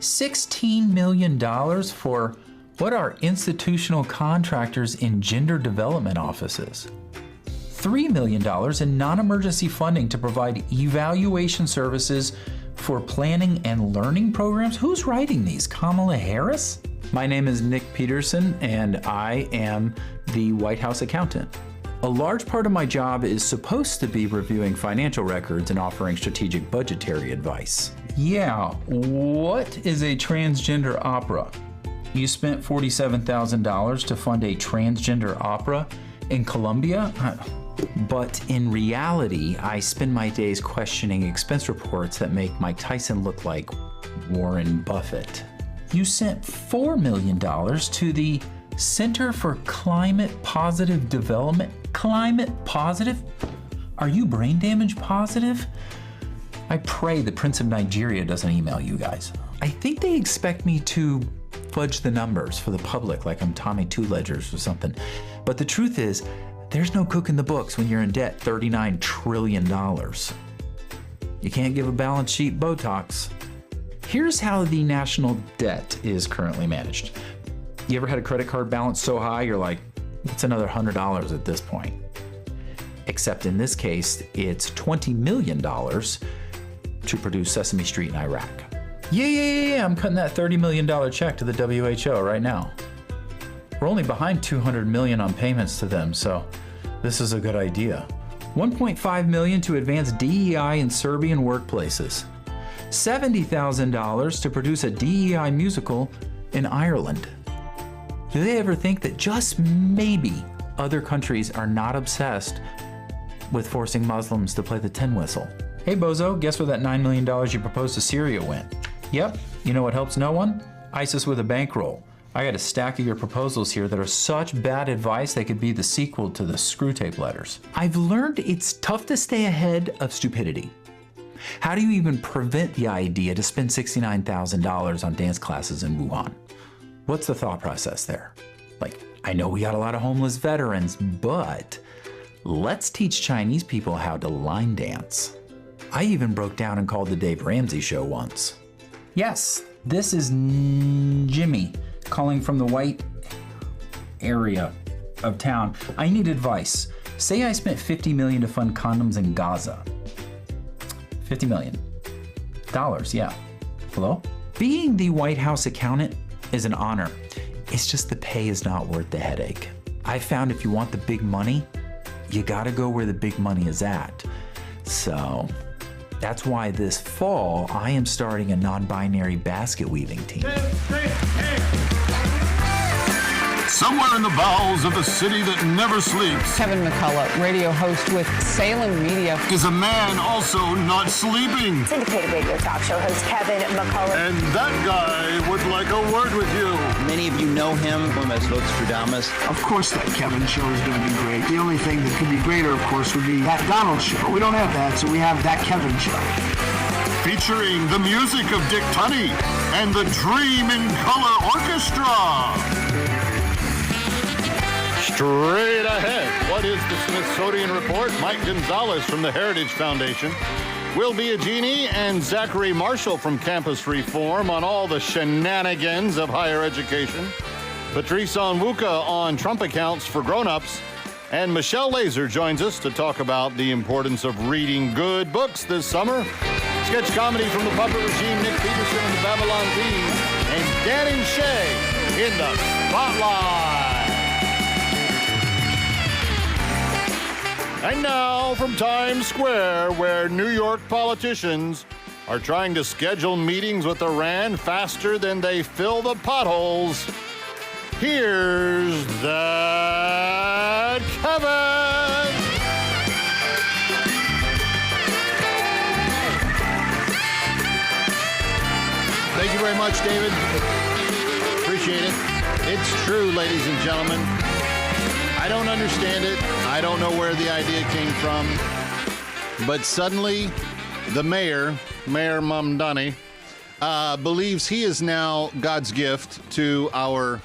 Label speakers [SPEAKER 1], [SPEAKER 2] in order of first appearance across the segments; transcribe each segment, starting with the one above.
[SPEAKER 1] $16 million for what are institutional contractors in gender development offices. $3 million in non-emergency funding to provide evaluation services for planning and learning programs. Who's writing these? Kamala Harris? My name is Nick Peterson, and I am the White House accountant. A large part of my job is supposed to be reviewing financial records and offering strategic budgetary advice. Yeah, what is a transgender opera? You spent $47,000 to fund a transgender opera in Colombia? But in reality, I spend my days questioning expense reports that make Mike Tyson look like Warren Buffett. You sent $4 million to the Center for Climate Positive Development. Climate positive? Are you brain damage positive? I pray the Prince of Nigeria doesn't email you guys. I think they expect me to fudge the numbers for the public like I'm Tommy Two Ledgers or something. But the truth is, there's no cook in the books when you're in debt $39 trillion. You can't give a balance sheet Botox. Here's how the national debt is currently managed. You ever had a credit card balance so high you're like, it's another $100 at this point? Except in this case, it's $20 million to produce Sesame Street in Iraq. Yeah, I'm cutting that $30 million check to the WHO right now. We're only behind $200 million on payments to them, so this is a good idea. $1.5 million to advance DEI in Serbian workplaces. $70,000 to produce a DEI musical in Ireland. Do they ever think that just maybe other countries are not obsessed with forcing Muslims to play the tin whistle? Hey bozo, guess where that $9 million you proposed to Syria went? Yep, you know what helps no one? ISIS with a bankroll. I got a stack of your proposals here that are such bad advice they could be the sequel to the Screwtape Letters. I've learned it's tough to stay ahead of stupidity. How do you even prevent the idea to spend $69,000 on dance classes in Wuhan? What's the thought process there? Like, I know we got a lot of homeless veterans, but let's teach Chinese people how to line dance. I even broke down and called the Dave Ramsey Show once. Yes, this is Jimmy calling from the white area of town. I need advice. Say I spent $50 million to fund condoms in Gaza. $50 million. Yeah. Hello? Being the White House accountant is an honor. It's just the pay is not worth the headache. I found if you want the big money, you gotta go where the big money is at. So that's why this fall, I am starting a non-binary basket weaving team.
[SPEAKER 2] Somewhere in the bowels of the city that never sleeps,
[SPEAKER 3] Kevin McCullough, radio host with Salem Media,
[SPEAKER 2] is a man also not sleeping.
[SPEAKER 4] Syndicated radio talk show host Kevin McCullough.
[SPEAKER 2] And that guy would like a word with you.
[SPEAKER 5] Many of you know him as Nostradamus.
[SPEAKER 6] Of course that Kevin show is going to be great. The only thing that could be greater, of course, would be that Donald show. We don't have that, so we have that Kevin show.
[SPEAKER 2] Featuring the music of Dick Tunney and the Dream in Color Orchestra. Straight ahead, what is the Smithsonian Report? Mike Gonzalez from the Heritage Foundation. Will Biagini and Zachary Marschall from Campus Reform on all the shenanigans of higher education. Patrice Onwuka on Trump accounts for grown-ups. And Michelle Lazor joins us to talk about the importance of reading good books this summer. Sketch comedy from the puppet regime, Nick Peterson and the Babylon Bees. And Dan and Shay in the Spotlight. And now from Times Square, where New York politicians are trying to schedule meetings with Iran faster than they fill the potholes, here's that Kevin. Thank you very much, David. Appreciate it. It's true, ladies and gentlemen. I don't understand it. I don't know where the idea came from. But suddenly, the Mayor Mamdani, believes he is now God's gift to our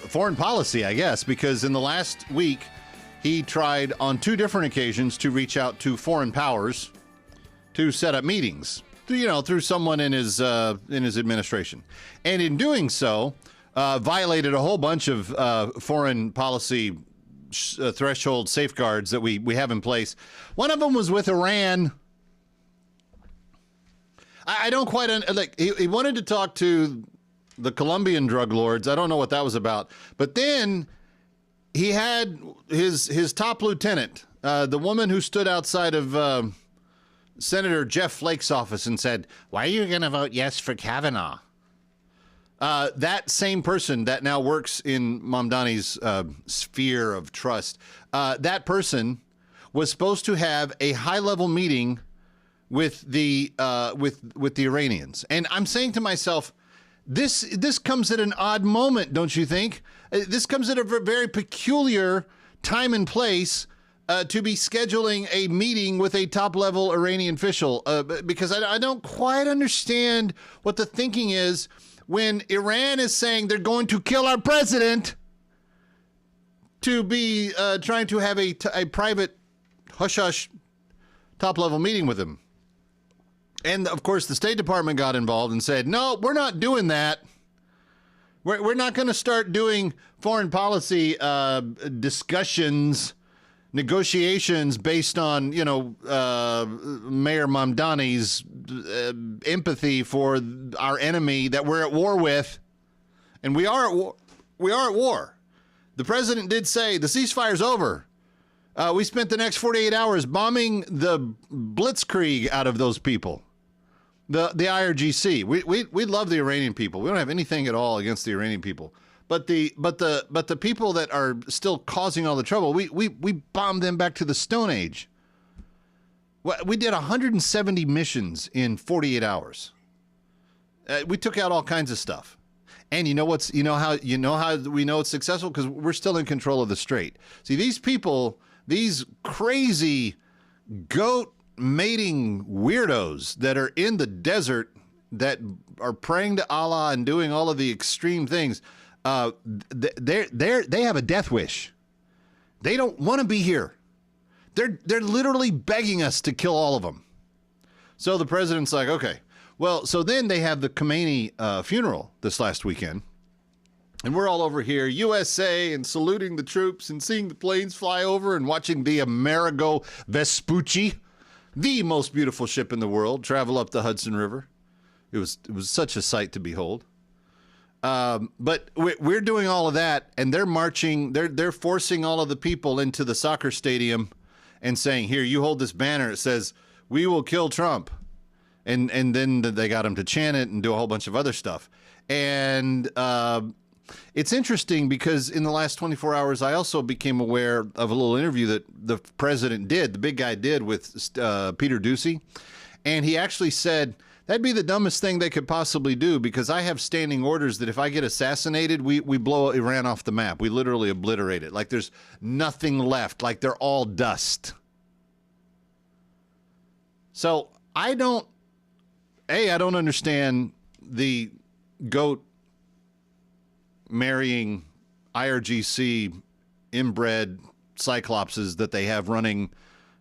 [SPEAKER 2] foreign policy, I guess, because in the last week, he tried on 2 different occasions to reach out to foreign powers to set up meetings. through someone in his administration, and in doing so, violated a whole bunch of foreign policy threshold safeguards that we have in place. One of them was with Iran. I don't quite like. He wanted to talk to the Colombian drug lords. I don't know what that was about. But then he had his top lieutenant, the woman who stood outside of Senator Jeff Flake's office and said, "Why are you going to vote yes for Kavanaugh?" That same person that now works in Mamdani's sphere of trust, that person was supposed to have a high-level meeting with the Iranians. And I'm saying to myself, this comes at an odd moment, don't you think? This comes at a very peculiar time and place to be scheduling a meeting with a top-level Iranian official, because I don't quite understand what the thinking is when Iran is saying they're going to kill our president, to be trying to have a private hush-hush top-level meeting with him. And, of course, the State Department got involved and said, no, we're not doing that. We're not going to start doing foreign policy discussions, negotiations based on, Mayor Mamdani's empathy for our enemy that we're at war with. And we are at war. We are at war. The president did say the ceasefire's over. We spent the next 48 hours bombing the blitzkrieg out of those people. The IRGC. We love the Iranian people. We don't have anything at all against the Iranian people. But the people that are still causing all the trouble, we bombed them back to the Stone Age. We did 170 missions in 48 hours. We took out all kinds of stuff. And you know how we know it's successful? Because we're still in control of the strait. See, these people, these crazy goat mating weirdos that are in the desert that are praying to Allah and doing all of the extreme things, they have a death wish. They don't want to be here. They're literally begging us to kill all of them. So the president's like, okay. Well, so then they have the Khomeini funeral this last weekend. And we're all over here, USA, and saluting the troops and seeing the planes fly over and watching the Amerigo Vespucci, the most beautiful ship in the world, travel up the Hudson River. It was such a sight to behold. But we're doing all of that, and they're marching. They're forcing all of the people into the soccer stadium and saying, "Here, you hold this banner. It says, 'We will kill Trump.'" And then they got them to chant it and do a whole bunch of other stuff. And it's interesting because in the last 24 hours, I also became aware of a little interview that the president did, the big guy did with Peter Doocy. And he actually said, that'd be the dumbest thing they could possibly do, because I have standing orders that if I get assassinated, we blow Iran off the map. We literally obliterate it. Like there's nothing left. Like they're all dust. So I don't understand the goat marrying IRGC inbred cyclopses that they have running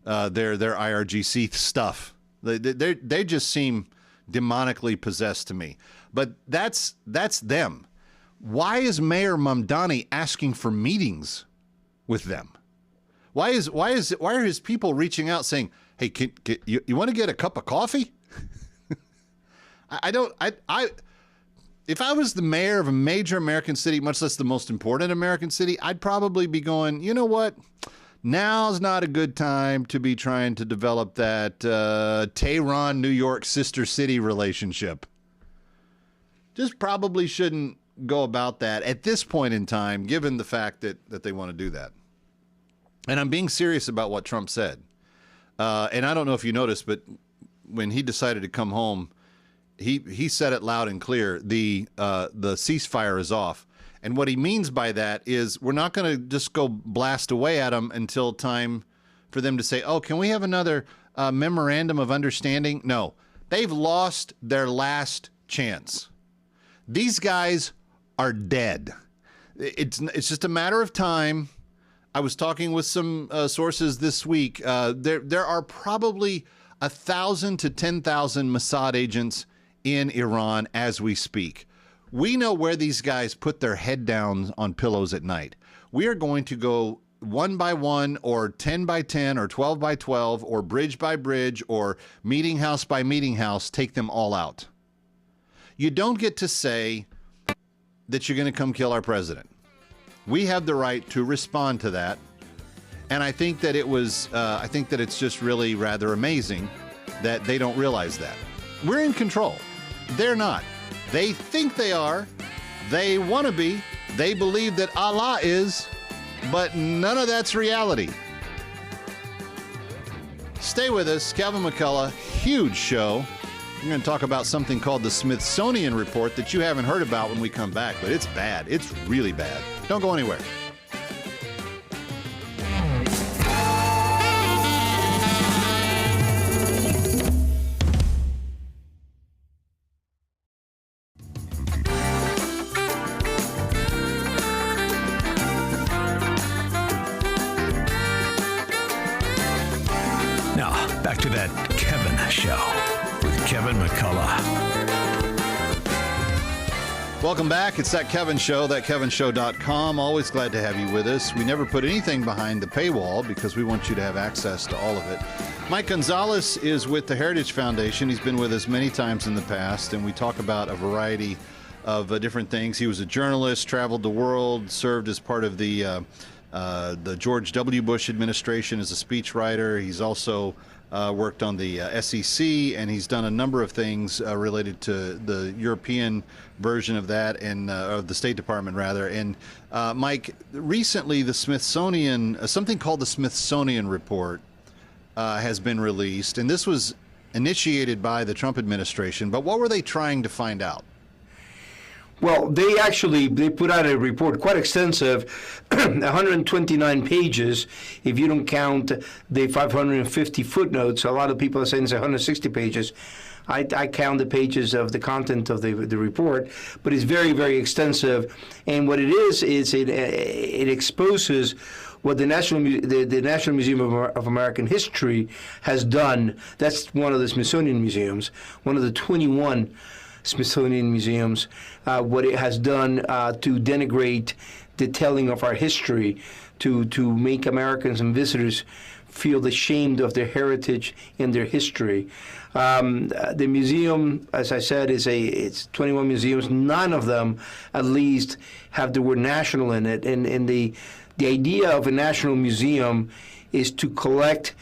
[SPEAKER 2] their IRGC stuff. They just seem demonically possessed to me. But that's them. Why is Mayor Mamdani asking for meetings with them? Why are his people reaching out saying, "Hey, you want to get a cup of coffee?" If I was the mayor of a major American city, much less the most important American city, I'd probably be going, you know what? Now's not a good time to be trying to develop that Tehran, New York sister city relationship. Just probably shouldn't go about that at this point in time, given the fact that they want to do that. And I'm being serious about what Trump said. And I don't know if you noticed, but when he decided to come home, he said it loud and clear. The ceasefire is off. And what he means by that is we're not going to just go blast away at them until time for them to say, oh, can we have another memorandum of understanding? No, they've lost their last chance. These guys are dead. It's just a matter of time. I was talking with some sources this week. There are probably 1,000 to 10,000 Mossad agents in Iran as we speak. We know where these guys put their head down on pillows at night. We are going to go 1 by 1 or 10 by 10 or 12 by 12 or bridge by bridge or meeting house by meeting house, take them all out. You don't get to say that you're going to come kill our president. We have the right to respond to that. And I think that it's just really rather amazing that they don't realize that. We're in control. They're not. They think they are. They want to be. They believe that Allah is, but none of that's reality. Stay with us. Kevin McCullough, huge show. We're going to talk about something called the Smithsonian Report that you haven't heard about when we come back, but it's bad. It's really bad. Don't go anywhere.
[SPEAKER 7] Now, back to that Kevin Show with Kevin McCullough.
[SPEAKER 2] Welcome back. It's That Kevin Show, thatkevinshow.com. Always glad to have you with us. We never put anything behind the paywall because we want you to have access to all of it. Mike Gonzalez is with the Heritage Foundation. He's been with us many times in the past, and we talk about a variety of different things. He was a journalist, traveled the world, served as part of the George W. Bush administration as a speechwriter. He's also worked on the SEC, and he's done a number of things related to the European version of that, and of the State Department, rather. And Mike, recently the Smithsonian, something called the Smithsonian Report, has been released, and this was initiated by the Trump administration. But what were they trying to find out?
[SPEAKER 8] Well, they put out a report, quite extensive, 129 pages, if you don't count the 550 footnotes. A lot of people are saying it's 160 pages. I count the pages of the content of the report, but it's very, very extensive. And what it is it exposes what the National Museum of American History has done. That's one of the Smithsonian museums, one of the 21 Smithsonian museums, what it has done to denigrate the telling of our history, to make Americans and visitors feel ashamed of their heritage and their history. The museum, as I said, it's 21 museums. None of them, at least, have the word national in it. And the idea of a national museum is to collect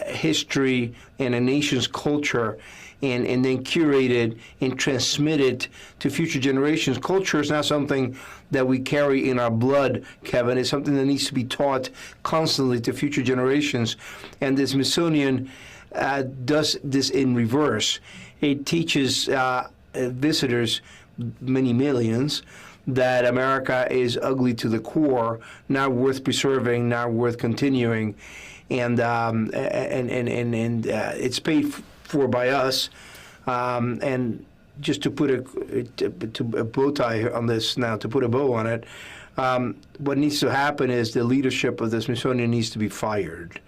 [SPEAKER 8] history and a nation's culture and then curate it and transmit it to future generations. Culture is not something that we carry in our blood, Kevin. It's something that needs to be taught constantly to future generations. And the Smithsonian does this in reverse. It teaches visitors, many millions, that America is ugly to the core, not worth preserving, not worth continuing, and it's paid for by us. And just to put a bow tie on this now, to put a bow on it, what needs to happen is the leadership of the Smithsonian needs to be fired.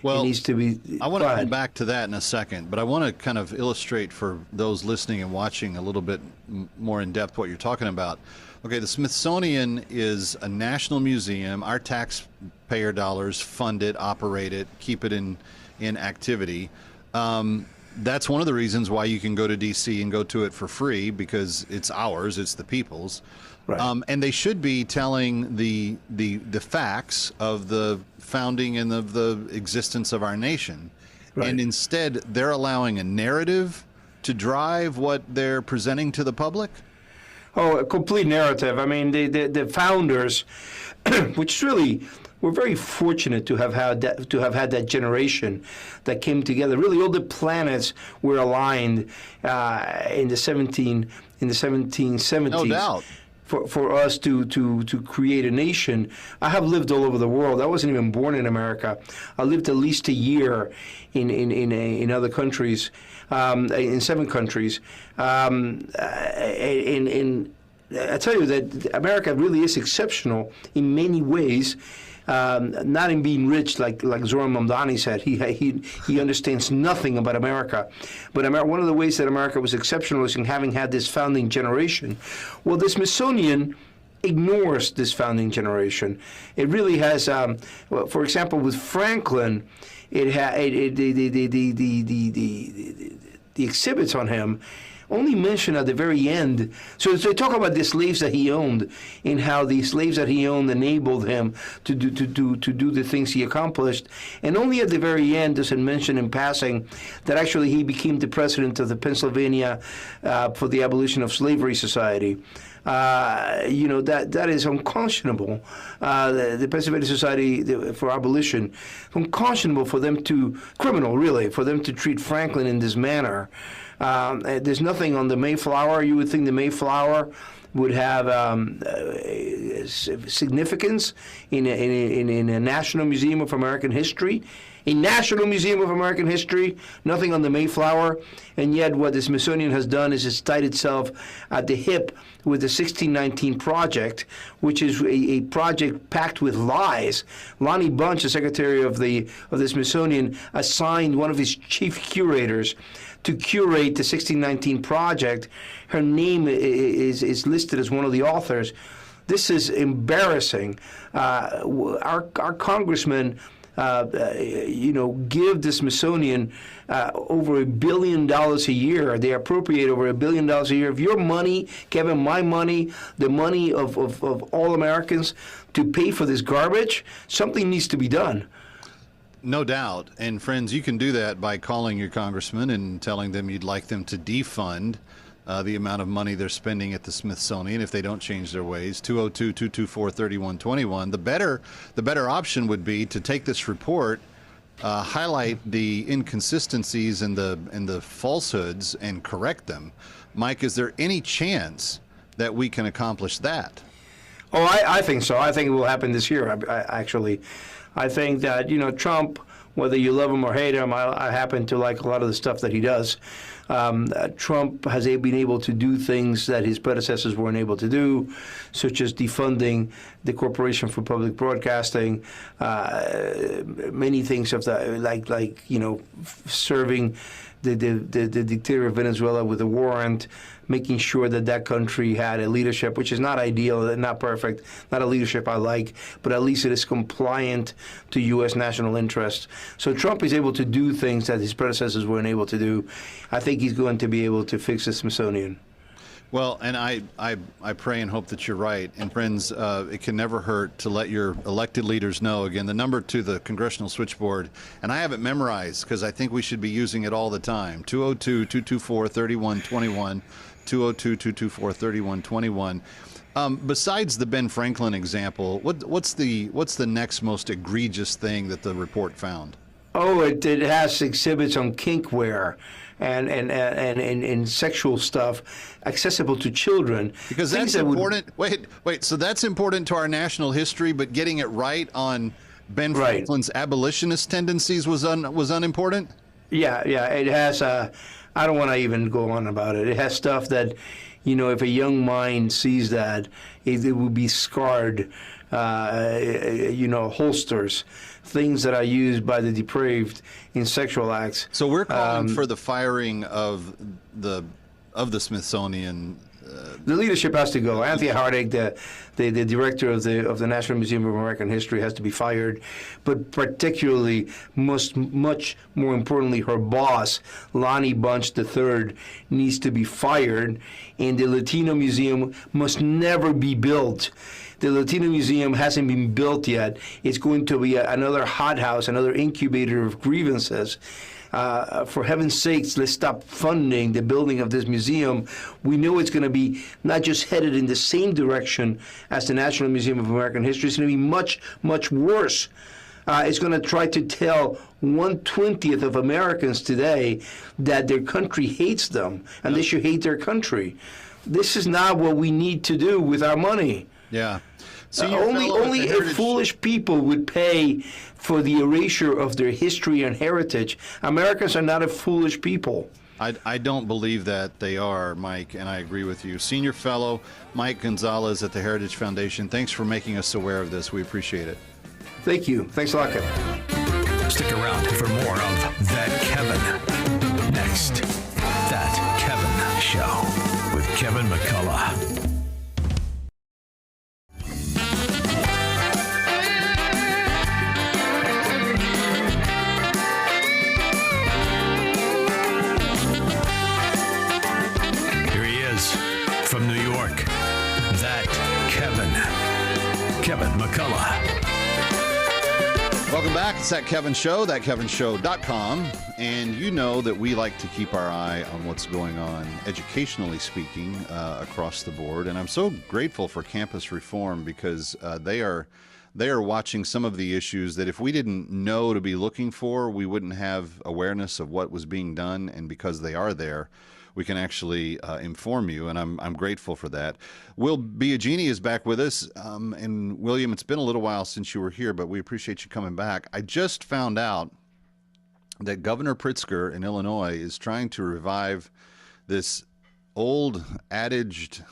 [SPEAKER 2] Well,
[SPEAKER 8] it needs to be.
[SPEAKER 2] I want to come back to that in a second, but I want to kind of illustrate for those listening and watching a little bit more in depth what you're talking about. Okay, the Smithsonian is a national museum. Our taxpayer dollars fund it, operate it, keep it in activity. That's one of the reasons why you can go to D.C. and go to it for free, because it's ours, it's the people's. Right. And they should be telling the facts of the founding and of the existence of our nation. Right. And instead, they're allowing a narrative to drive what they're presenting to the public?
[SPEAKER 8] Oh, a complete narrative. I mean, the founders, which really, we're very fortunate to have had that generation that came together. Really, all the planets were aligned in the 1770s.
[SPEAKER 2] No doubt.
[SPEAKER 8] For us to create a nation. I have lived all over the world. I wasn't even born in America. I lived at least a year in other countries, in 7 countries. And I tell you that America really is exceptional in many ways. not in being rich, like Zoran Mamdani said. He understands nothing about America. But one of the ways that America was exceptional is in having had this founding generation. Well, the Smithsonian ignores this founding generation. It really has, for example, with Franklin, the exhibits on him only mention at the very end. So they talk about the slaves that he owned and how the slaves that he owned enabled him to do the things he accomplished. And only at the very end does it mention in passing that actually he became the president of the Pennsylvania for the Abolition of Slavery Society. That is unconscionable. The Pennsylvania Society for Abolition, unconscionable for them to, criminal really, for them to treat Franklin in this manner. There's nothing on the Mayflower. You would think the Mayflower would have significance in a National Museum of American History. A National Museum of American History, nothing on the Mayflower, and yet what the Smithsonian has done is it's tied itself at the hip with the 1619 Project, which is a project packed with lies. Lonnie Bunch, the secretary of the Smithsonian, assigned one of his chief curators to curate the 1619 Project. Her name is listed as one of the authors. This is embarrassing. Our congressman give the Smithsonian over $1 billion a year. They appropriate over $1 billion a year of your money, Kevin, my money, the money of all Americans to pay for this garbage. Something needs to be done.
[SPEAKER 2] No doubt. And friends, you can do that by calling your congressman and telling them you'd like them to defund the amount of money they're spending at the Smithsonian if they don't change their ways. 202-224-3121. The better option would be to take this report, highlight the inconsistencies and the falsehoods and correct them. Mike, is there any chance that we can accomplish that?
[SPEAKER 8] Oh, I think so. I think it will happen this year, actually. I think that, Trump, whether you love him or hate him, I happen to like a lot of the stuff that he does. Trump has been able to do things that his predecessors weren't able to do, such as defunding the Corporation for Public Broadcasting, many things of that, like serving the dictator of Venezuela with a warrant, making sure that country had a leadership, which is not ideal, not perfect, not a leadership I like, but at least it is compliant to U.S. national interests. So Trump is able to do things that his predecessors weren't able to do. I think he's going to be able to fix the Smithsonian.
[SPEAKER 2] Well, and I pray and hope that you're right. And friends, it can never hurt to let your elected leaders know. Again, the number to the Congressional Switchboard, and I have it memorized because I think we should be using it all the time, 202-224-3121, 202-224-3121. Besides the Ben Franklin example, what's the next most egregious thing that the report found?
[SPEAKER 8] Oh, it has exhibits on kinkwear and sexual stuff accessible to children.
[SPEAKER 2] Because that's important. Wait. So that's important to our national history, but getting it right on Ben Franklin's abolitionist tendencies was unimportant? Yeah.
[SPEAKER 8] It has. I don't want to even go on about it. It has stuff that, if a young mind sees that, it would be scarred. Holsters, things that are used by the depraved in sexual acts.
[SPEAKER 2] So we're calling for the firing of the Smithsonian.
[SPEAKER 8] The leadership has to go. Anthea Hardig, the director of the National Museum of American History, has to be fired. But particularly, much more importantly, her boss, Lonnie Bunch III, needs to be fired. And the Latino Museum must never be built. The Latino Museum hasn't been built yet. It's going to be another hothouse, another incubator of grievances. For heaven's sakes, let's stop funding the building of this museum. We know it's going to be not just headed in the same direction as the National Museum of American History. It's going to be much, much worse. It's going to try to tell 1/20th of Americans today that their country hates them and they should hate their country. This is not what we need to do with our money.
[SPEAKER 2] Yeah.
[SPEAKER 8] Only foolish people would pay for the erasure of their history and heritage. Americans are not a foolish people.
[SPEAKER 2] I don't believe that they are, Mike, and I agree with you. Senior Fellow Mike Gonzalez at the Heritage Foundation, thanks for making us aware of this. We appreciate it.
[SPEAKER 8] Thank you. Thanks a lot, Kevin.
[SPEAKER 7] Stick around for more of That Kevin. Next, That Kevin Show with Kevin McCullough. From New York, That Kevin McCullough.
[SPEAKER 2] Welcome back. It's That Kevin Show, thatkevinshow.com. And you know that we like to keep our eye on what's going on, educationally speaking, across the board. And I'm so grateful for campus reform because they are watching some of the issues that if we didn't know to be looking for, we wouldn't have awareness of what was being done. And because they are there, we can actually inform you, and I'm grateful for that. Will Biagini is back with us. And William, it's been a little while since you were here, but we appreciate you coming back. I just found out that Governor Pritzker in Illinois is trying to revive this old adaged,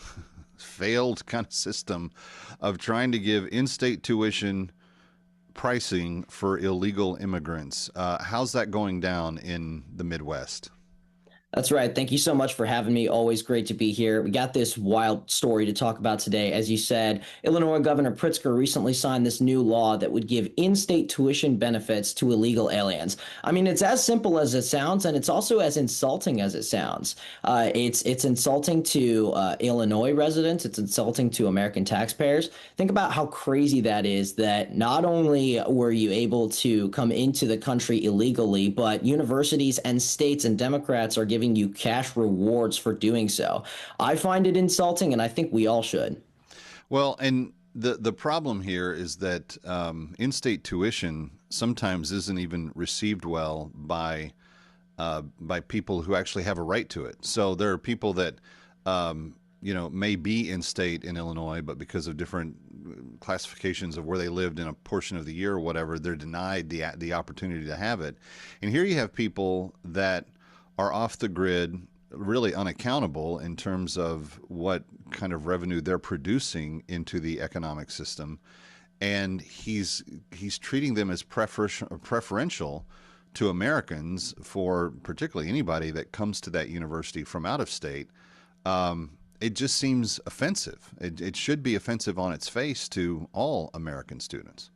[SPEAKER 2] failed kind of system of trying to give in-state tuition pricing for illegal immigrants. How's that going down in the Midwest?
[SPEAKER 9] That's right. Thank you so much for having me. Always great to be here. We got this wild story to talk about today. As you said, Illinois Governor Pritzker recently signed this new law that would give in-state tuition benefits to illegal aliens. I mean, it's as simple as it sounds, and it's also as insulting as it sounds. It's insulting to Illinois residents. It's insulting to American taxpayers. Think about how crazy that is, that not only were you able to come into the country illegally, but universities and states and Democrats are giving you cash rewards for doing so. I find it insulting, and I think we all should.
[SPEAKER 2] Well, and the problem here is that in-state tuition sometimes isn't even received well by people who actually have a right to it. So there are people that may be in-state in Illinois, but because of different classifications of where they lived in a portion of the year or whatever, they're denied the opportunity to have it. And here you have people that are off the grid, really unaccountable in terms of what kind of revenue they're producing into the economic system. And he's treating them as preferential to Americans, for particularly anybody that comes to that university from out of state. It just seems offensive. It should be offensive on its face to all American students.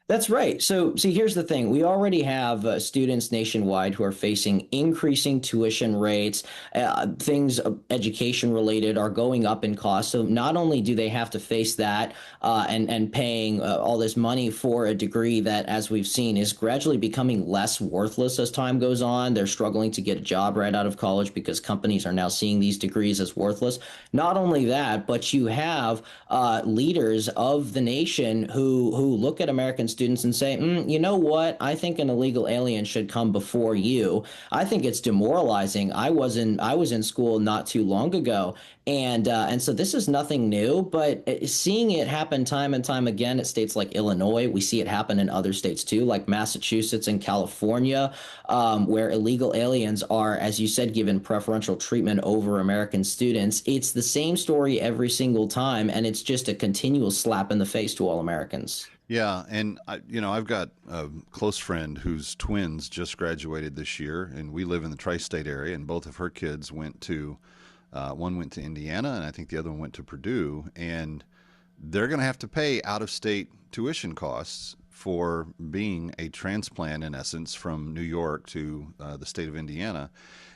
[SPEAKER 9] That's right. So, see, here's the thing. We already have students nationwide who are facing increasing tuition rates. Things education related are going up in cost. So not only do they have to face that and paying all this money for a degree that, as we've seen, is gradually becoming less worthless as time goes on. They're struggling to get a job right out of college because companies are now seeing these degrees as worthless. Not only that, but you have leaders of the nation who look at American students and say, you know what? I think an illegal alien should come before you. I think it's demoralizing. I was in school not too long ago, and so this is nothing new. But seeing it happen time and time again at states like Illinois, we see it happen in other states too, like Massachusetts and California, where illegal aliens are, as you said, given preferential treatment over American students. It's the same story every single time, and it's just a continual slap in the face to all Americans.
[SPEAKER 2] Yeah, and I've got a close friend whose twins just graduated this year, and we live in the tri-state area, and both of her kids went to, one went to Indiana, and I think the other one went to Purdue, and they're going to have to pay out-of-state tuition costs for being a transplant, in essence, from New York to the state of Indiana.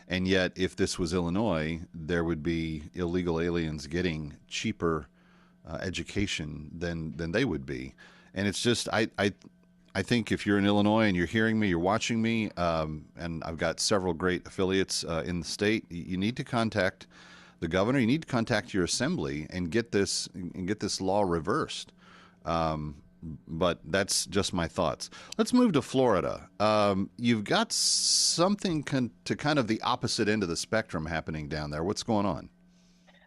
[SPEAKER 2] And yet, if this was Illinois, there would be illegal aliens getting cheaper education than they would be. And it's just, I think if you're in Illinois and you're hearing me, you're watching me, and I've got several great affiliates in the state, you need to contact the governor. You need to contact your assembly and get this law reversed. But that's just my thoughts. Let's move to Florida. You've got something to kind of the opposite end of the spectrum happening down there. What's going on?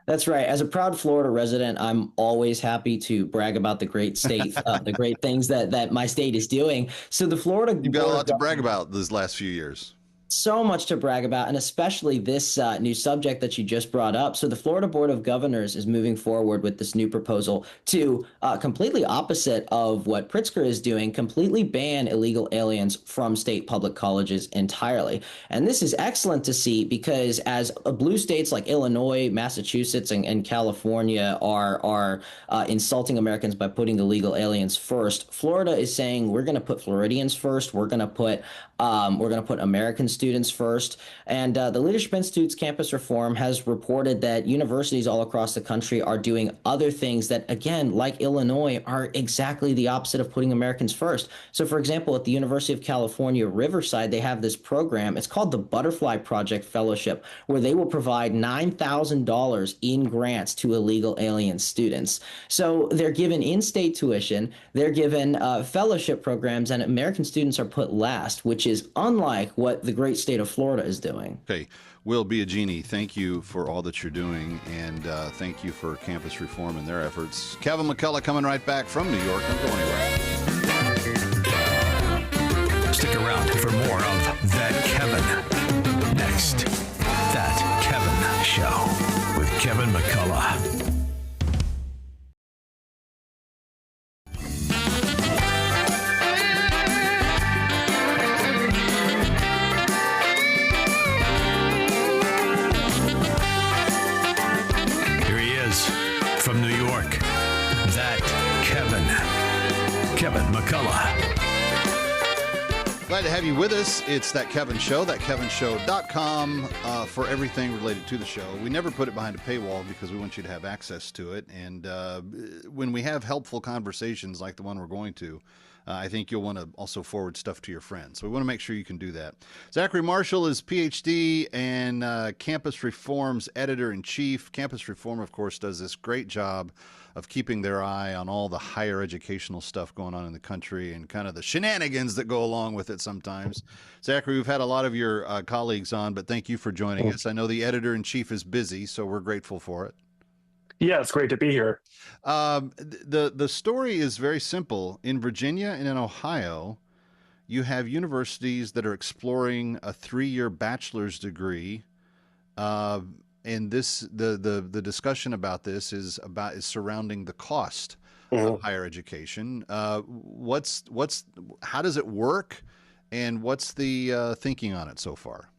[SPEAKER 9] That's right. As a proud Florida resident, I'm always happy to brag about the great state, the great things that my state is doing. So the Florida
[SPEAKER 2] You've got a lot to brag about these last few years.
[SPEAKER 9] So much to brag about, and especially this new subject that you just brought up. So the Florida Board of Governors is moving forward with this new proposal to completely opposite of what Pritzker is doing, completely ban illegal aliens from state public colleges entirely. And this is excellent to see because as blue states like Illinois, Massachusetts, and California are insulting Americans by putting illegal aliens first, Florida is saying we're going to put Floridians first. We're going to put American students first. And the Leadership Institute's campus reform has reported that universities all across the country are doing other things that, again, like Illinois, are exactly the opposite of putting Americans first. So, for example, at the University of California, Riverside, they have this program. It's called the Butterfly Project Fellowship, where they will provide $9,000 in grants to illegal alien students. So they're given in-state tuition, they're given fellowship programs, and American students are put last, which is unlike what the great state of Florida is doing.
[SPEAKER 2] Okay. Will Biagini, thank you for all that you're doing, and thank you for campus reform and their efforts. Kevin McCullough coming right back from New York. Don't go anywhere.
[SPEAKER 7] Stick around for more of That Kevin. Next, That Kevin Show with Kevin McCullough. From New York, That Kevin McCullough.
[SPEAKER 2] Glad to have you with us. It's That Kevin Show, thatkevinshow.com for everything related to the show. We never put it behind a paywall because we want you to have access to it. And when we have helpful conversations like the one we're going to, I think you'll want to also forward stuff to your friends. So we want to make sure you can do that. Zachary Marschall is PhD and Campus Reform's editor-in-chief. Campus Reform, of course, does this great job of keeping their eye on all the higher educational stuff going on in the country and kind of the shenanigans that go along with it sometimes. Zachary, we've had a lot of your colleagues on, but thank you for joining us. I know the editor-in-chief is busy, so we're grateful for it.
[SPEAKER 10] Yeah, it's great to be here.
[SPEAKER 2] The story is very simple. In Virginia and in Ohio, you have universities that are exploring a 3-year bachelor's degree. And the discussion about this is surrounding the cost of higher education. How does it work, and what's the thinking on it so far?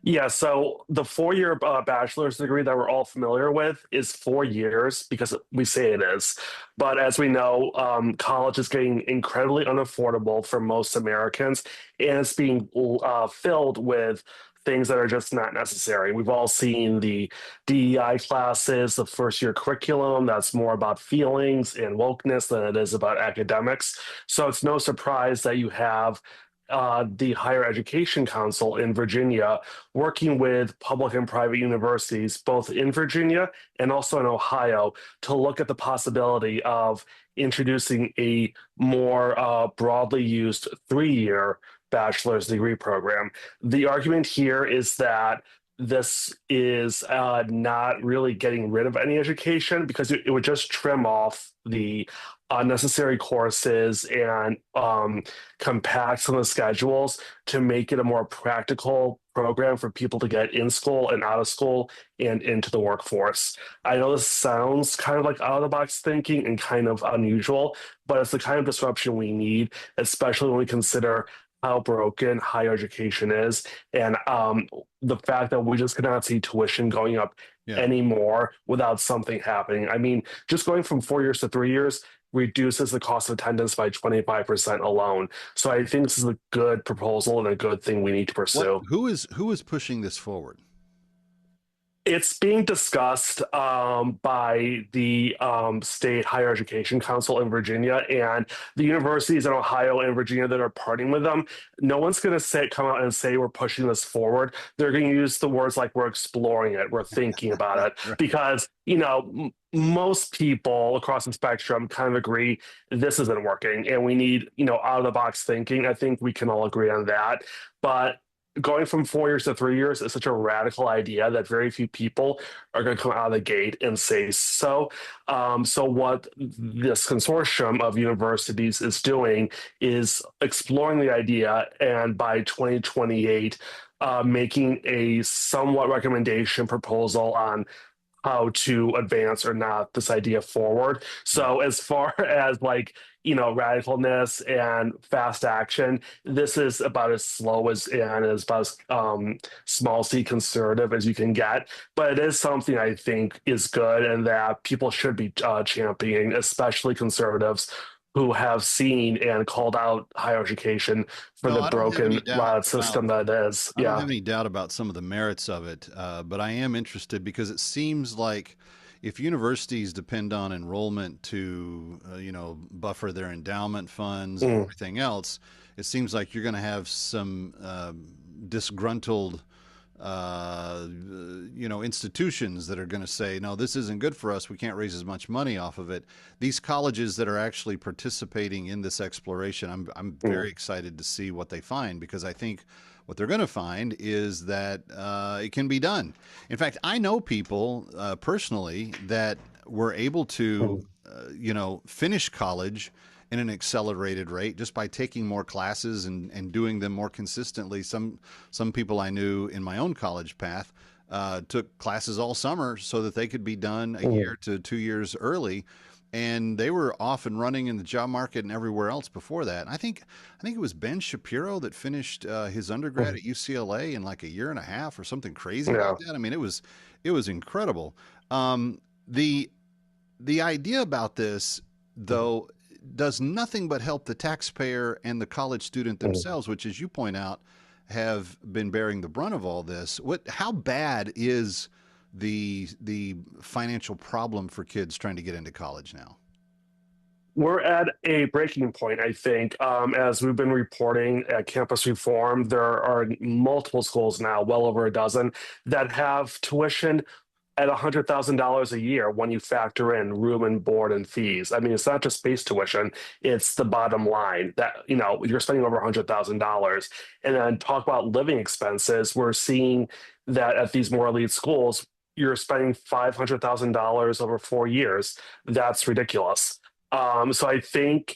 [SPEAKER 10] Yeah, so the 4-year bachelor's degree that we're all familiar with is 4 years because we say it is. But as we know, college is getting incredibly unaffordable for most Americans, and it's being filled with things that are just not necessary. We've all seen the DEI classes, the first-year curriculum that's more about feelings and wokeness than it is about academics. So it's no surprise that you have the Higher Education Council in Virginia working with public and private universities, both in Virginia and also in Ohio, to look at the possibility of introducing a more broadly used 3-year bachelor's degree program. The argument here is that this is not really getting rid of any education because it would just trim off the unnecessary courses and compact some of the schedules to make it a more practical program for people to get in school and out of school and into the workforce. I know this sounds kind of like out-of-the-box thinking and kind of unusual, but it's the kind of disruption we need, especially when we consider how broken higher education is, and the fact that we just cannot see tuition going up anymore without something happening. I mean, just going from 4 years to 3 years reduces the cost of attendance by 25% alone. So I think this is a good proposal and a good thing we need to pursue.
[SPEAKER 2] Who is pushing this forward?
[SPEAKER 10] It's being discussed by the State Higher Education Council in Virginia and the universities in Ohio and Virginia that are partnering with them. No one's going to come out and say we're pushing this forward. They're going to use the words like we're exploring it, we're thinking about it,
[SPEAKER 2] Right.
[SPEAKER 10] Because, most people across the spectrum kind of agree this isn't working and we need, out of the box thinking. I think we can all agree on that. But going from 4 years to 3 years is such a radical idea that very few people are going to come out of the gate and say so. So what this consortium of universities is doing is exploring the idea, and by 2028, making a somewhat recommendation proposal on how to advance or not this idea forward. So as far as like, radicalness and fast action, this is about as slow as and as about as small c conservative as you can get. But it is something I think is good and that people should be championing, especially conservatives who have seen and called out higher education for the broken system that it is.
[SPEAKER 11] I don't have any doubt about some of the merits of it, but I am interested because it seems like if universities depend on enrollment to, buffer their endowment funds and everything else, it seems like you're going to have some disgruntled institutions that are going to say, no, this isn't good for us. We can't raise as much money off of it. These colleges that are actually participating in this exploration, I'm very excited to see what they find, because I think what they're going to find is that it can be done. In fact, I know people personally that were able to, finish college in an accelerated rate just by taking more classes and doing them more consistently. Some people I knew in my own college path took classes all summer so that they could be done a year to 2 years early, and they were off and running in the job market and everywhere else before that. I think it was Ben Shapiro that finished his undergrad at UCLA in like a year and a half or something crazy like that. I mean, it was incredible. The idea about this, though, does nothing but help the taxpayer and the college student themselves, which, as you point out, have been bearing the brunt of all this. How bad is the financial problem for kids trying to get into college now?
[SPEAKER 10] We're at a breaking point, I think. As we've been reporting at Campus Reform, there are multiple schools now, well over a dozen, that have tuition at $100,000 a year when you factor in room and board and fees. I mean, it's not just space tuition, it's the bottom line that, you're spending over $100,000. And then talk about living expenses. We're seeing that at these more elite schools, you're spending $500,000 over 4 years. That's ridiculous. So I think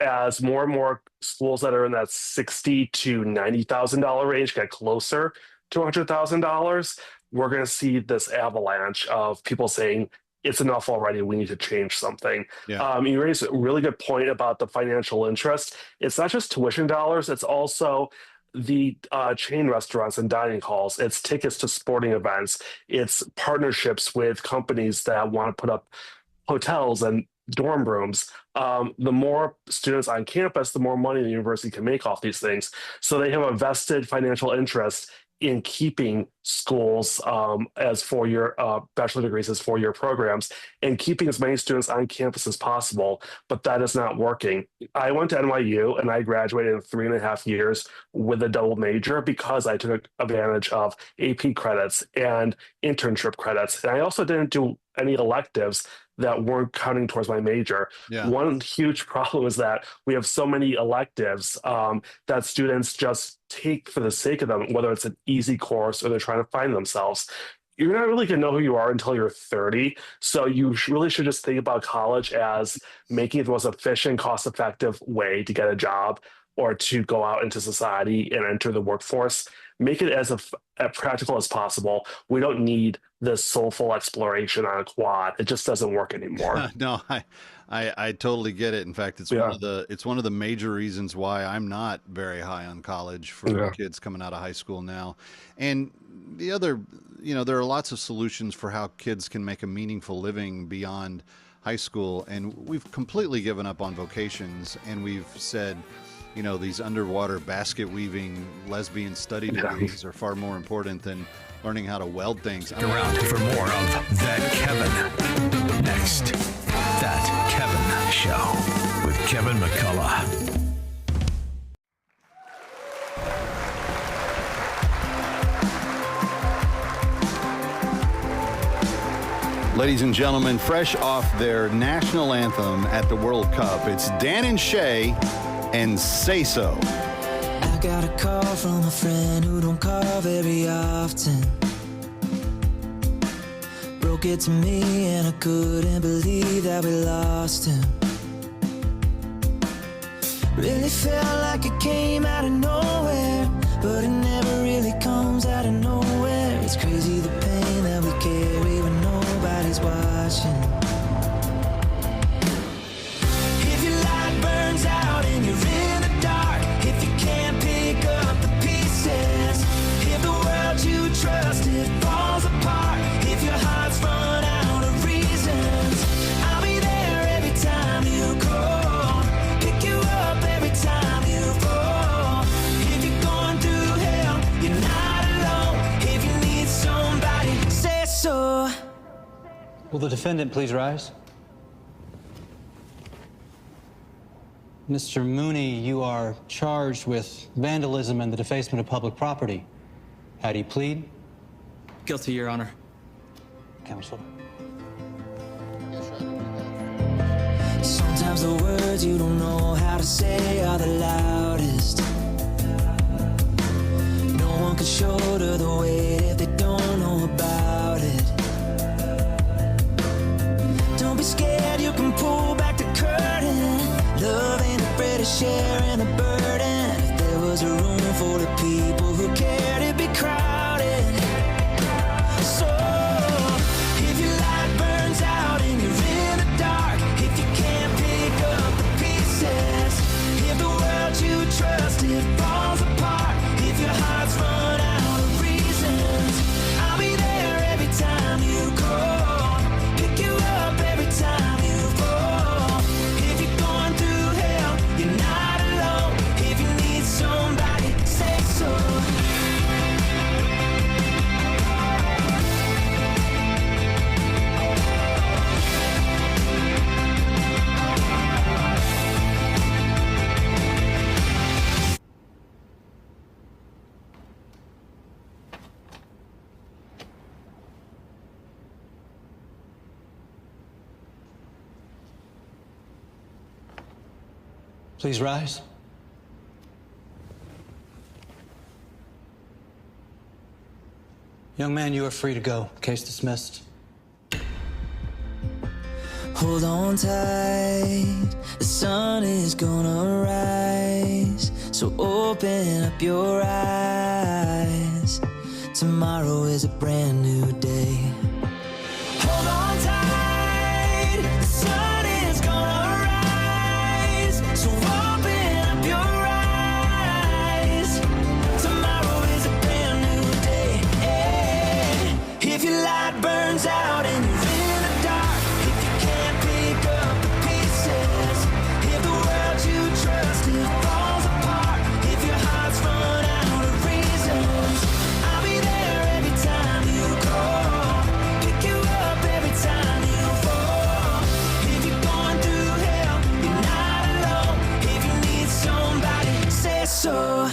[SPEAKER 10] as more and more schools that are in that $60,000 to $90,000 range get closer to $100,000, we're going to see this avalanche of people saying, it's enough already, we need to change something. Yeah. You raised a really good point about the financial interest. It's not just tuition dollars, it's also the chain restaurants and dining halls. It's tickets to sporting events. It's partnerships with companies that want to put up hotels and dorm rooms. The more students on campus, the more money the university can make off these things. So they have a vested financial interest in keeping schools as four-year bachelor degrees as four-year programs and keeping as many students on campus as possible, but that is not working. I went to NYU and I graduated in 3.5 years with a double major because I took advantage of AP credits and internship credits. And I also didn't do any electives that weren't counting towards my major. Yeah. One huge problem is that we have so many electives that students just take for the sake of them, whether it's an easy course or they're trying to find themselves. You're not really going to know who you are until you're 30. So you really should just think about college as making it the most efficient, cost-effective way to get a job or to go out into society and enter the workforce. Make it as practical as possible. We don't need this soulful exploration on a quad. It just doesn't work anymore.
[SPEAKER 11] No, I totally get it. In fact, it's one of the major reasons why I'm not very high on college for kids coming out of high school now. And the other, there are lots of solutions for how kids can make a meaningful living beyond high school. And we've completely given up on vocations, and we've said, these underwater basket weaving lesbian study degrees are far more important than learning how to weld things.
[SPEAKER 7] Stick around for more of That Kevin. Next, That Kevin Show with Kevin McCullough.
[SPEAKER 11] Ladies and gentlemen, fresh off their national anthem at the World Cup, it's Dan and Shay and Say So.
[SPEAKER 12] I got a call from a friend who don't call very often. Broke it to me and I couldn't believe that we lost him. Really felt like it came out of nowhere, but it never really comes out of nowhere. It's crazy the pain that we carry when nobody's watching. If your light burns out and you're in the dark, if you can't pick up the pieces, if the world you trusted falls apart, if your heart's run out of reasons, I'll be there every time you call, pick you up every time you fall. If you're going through hell, you're not alone. If you need somebody, say so.
[SPEAKER 13] Will the defendant please rise? Mr. Mooney, you are charged with vandalism and the defacement of public property. How do you plead?
[SPEAKER 5] Guilty, Your Honor.
[SPEAKER 13] Counsel.
[SPEAKER 12] Sometimes the words you don't know how to say are the loudest. No one can shoulder the weight if they don't know about it. Don't be scared, you can pull back the curtain. Love ain't afraid of sharing the burden. If there was a room full of people who cared, it'd be crowded. So, if your light burns out and you're in the dark, if you can't pick up the pieces, if the world you trusted falls apart, if your heart's run out of reasons, I'll be there every time you call, pick you up every time you fall. If you're going through hell, you're not alone. If you need somebody, say so.
[SPEAKER 13] Please rise. Young man, you are free to go. Case dismissed.
[SPEAKER 12] Hold on tight, the sun is gonna rise, so open up your eyes. Tomorrow is a brand new day. Hold on tight, the sun is gonna rise, so open up your eyes. Tomorrow is a brand new day. If your light burns out and you're in the dark, if you can't pick up the pieces, if the world you trusted falls apart, if your heart's run out of reasons, I'll be there every time you call, pick you up every time you fall. If you're going through hell, you're not alone. If you need somebody, say so.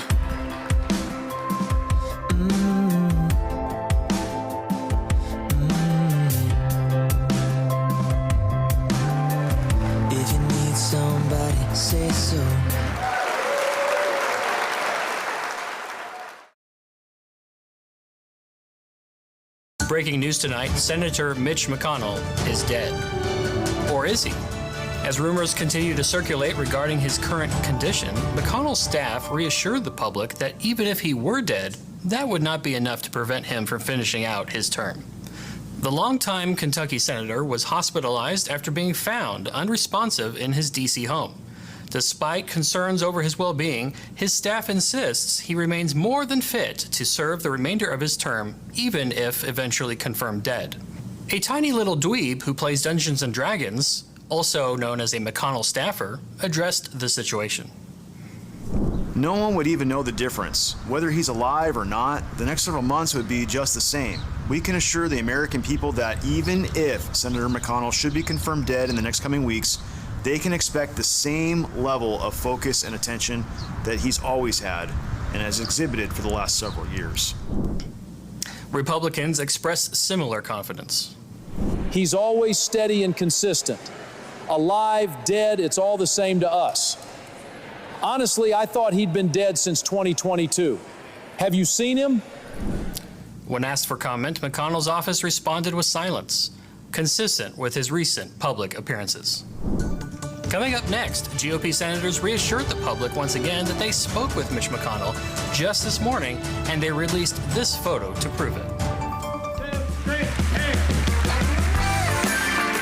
[SPEAKER 12] If you need somebody, say so.
[SPEAKER 14] Breaking news tonight, Senator Mitch McConnell is dead. Or is he? As rumors continue to circulate regarding his current condition, McConnell's staff reassured the public that even if he were dead, that would not be enough to prevent him from finishing out his term. The longtime Kentucky senator was hospitalized after being found unresponsive in his D.C. home. Despite concerns over his well-being, his staff insists he remains more than fit to serve the remainder of his term, even if eventually confirmed dead. A tiny little dweeb who plays Dungeons & Dragons, also known as a McConnell staffer, addressed the situation.
[SPEAKER 15] No one would even know the difference. Whether he's alive or not, the next several months would be just the same. We can assure the American people that even if Senator McConnell should be confirmed dead in the next coming weeks, they can expect the same level of focus and attention that he's always had and has exhibited for the last several years.
[SPEAKER 14] Republicans express similar confidence.
[SPEAKER 16] He's always steady and consistent. Alive, dead, it's all the same to us. Honestly, I thought he'd been dead since 2022. Have you seen him?
[SPEAKER 14] When asked for comment, McConnell's office responded with silence, consistent with his recent public appearances. Coming up next, GOP senators reassured the public once again that they spoke with Mitch McConnell just this morning, and they released this photo to prove it.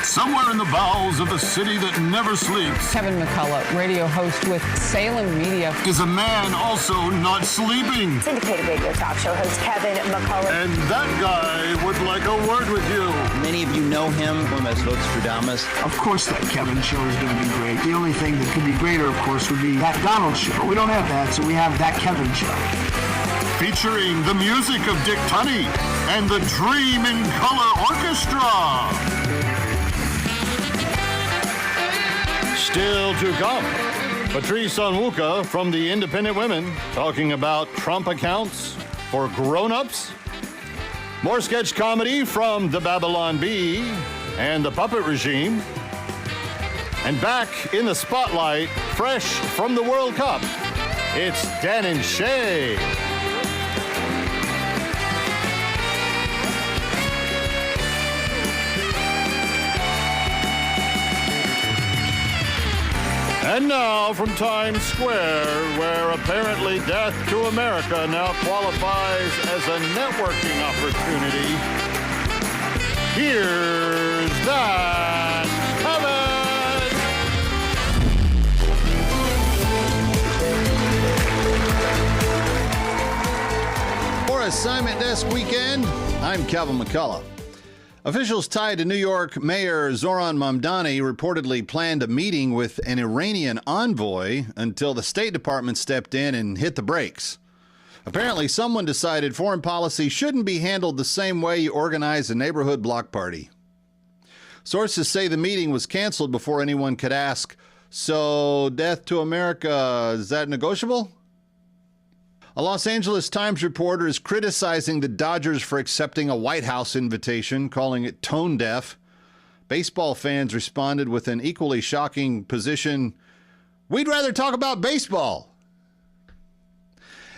[SPEAKER 2] Somewhere in the bowels of a city that never sleeps,
[SPEAKER 3] Kevin McCullough, radio host with Salem Media,
[SPEAKER 2] is a man also not sleeping.
[SPEAKER 4] Syndicated radio talk show host Kevin McCullough.
[SPEAKER 2] And that guy would like a word with you.
[SPEAKER 17] Many of you know him as Vostradamus.
[SPEAKER 6] Of course that Kevin show is going to be great. The only thing that could be greater, of course, would be that Donald show. We don't have that, so we have that Kevin show.
[SPEAKER 2] Featuring the music of Dick Tunney and the Dream in Color Orchestra. Still to come, Patrice Onwuka from the Independent Women talking about Trump accounts for grown-ups. More sketch comedy from the Babylon Bee and the Puppet Regime. And back in the spotlight, fresh from the World Cup, it's Dan and Shay. And now from Times Square, where apparently Death to America now qualifies as a networking opportunity, here's that Kevin!
[SPEAKER 11] For Assignment Desk Weekend, I'm Kevin McCullough. Officials tied to New York Mayor Zoran Mamdani reportedly planned a meeting with an Iranian envoy until the State Department stepped in and hit the brakes. Apparently, someone decided foreign policy shouldn't be handled the same way you organize a neighborhood block party. Sources say the meeting was canceled before anyone could ask, so Death to America, is that negotiable? A Los Angeles Times reporter is criticizing the Dodgers for accepting a White House invitation, calling it tone deaf. Baseball fans responded with an equally shocking position, "We'd rather talk about baseball."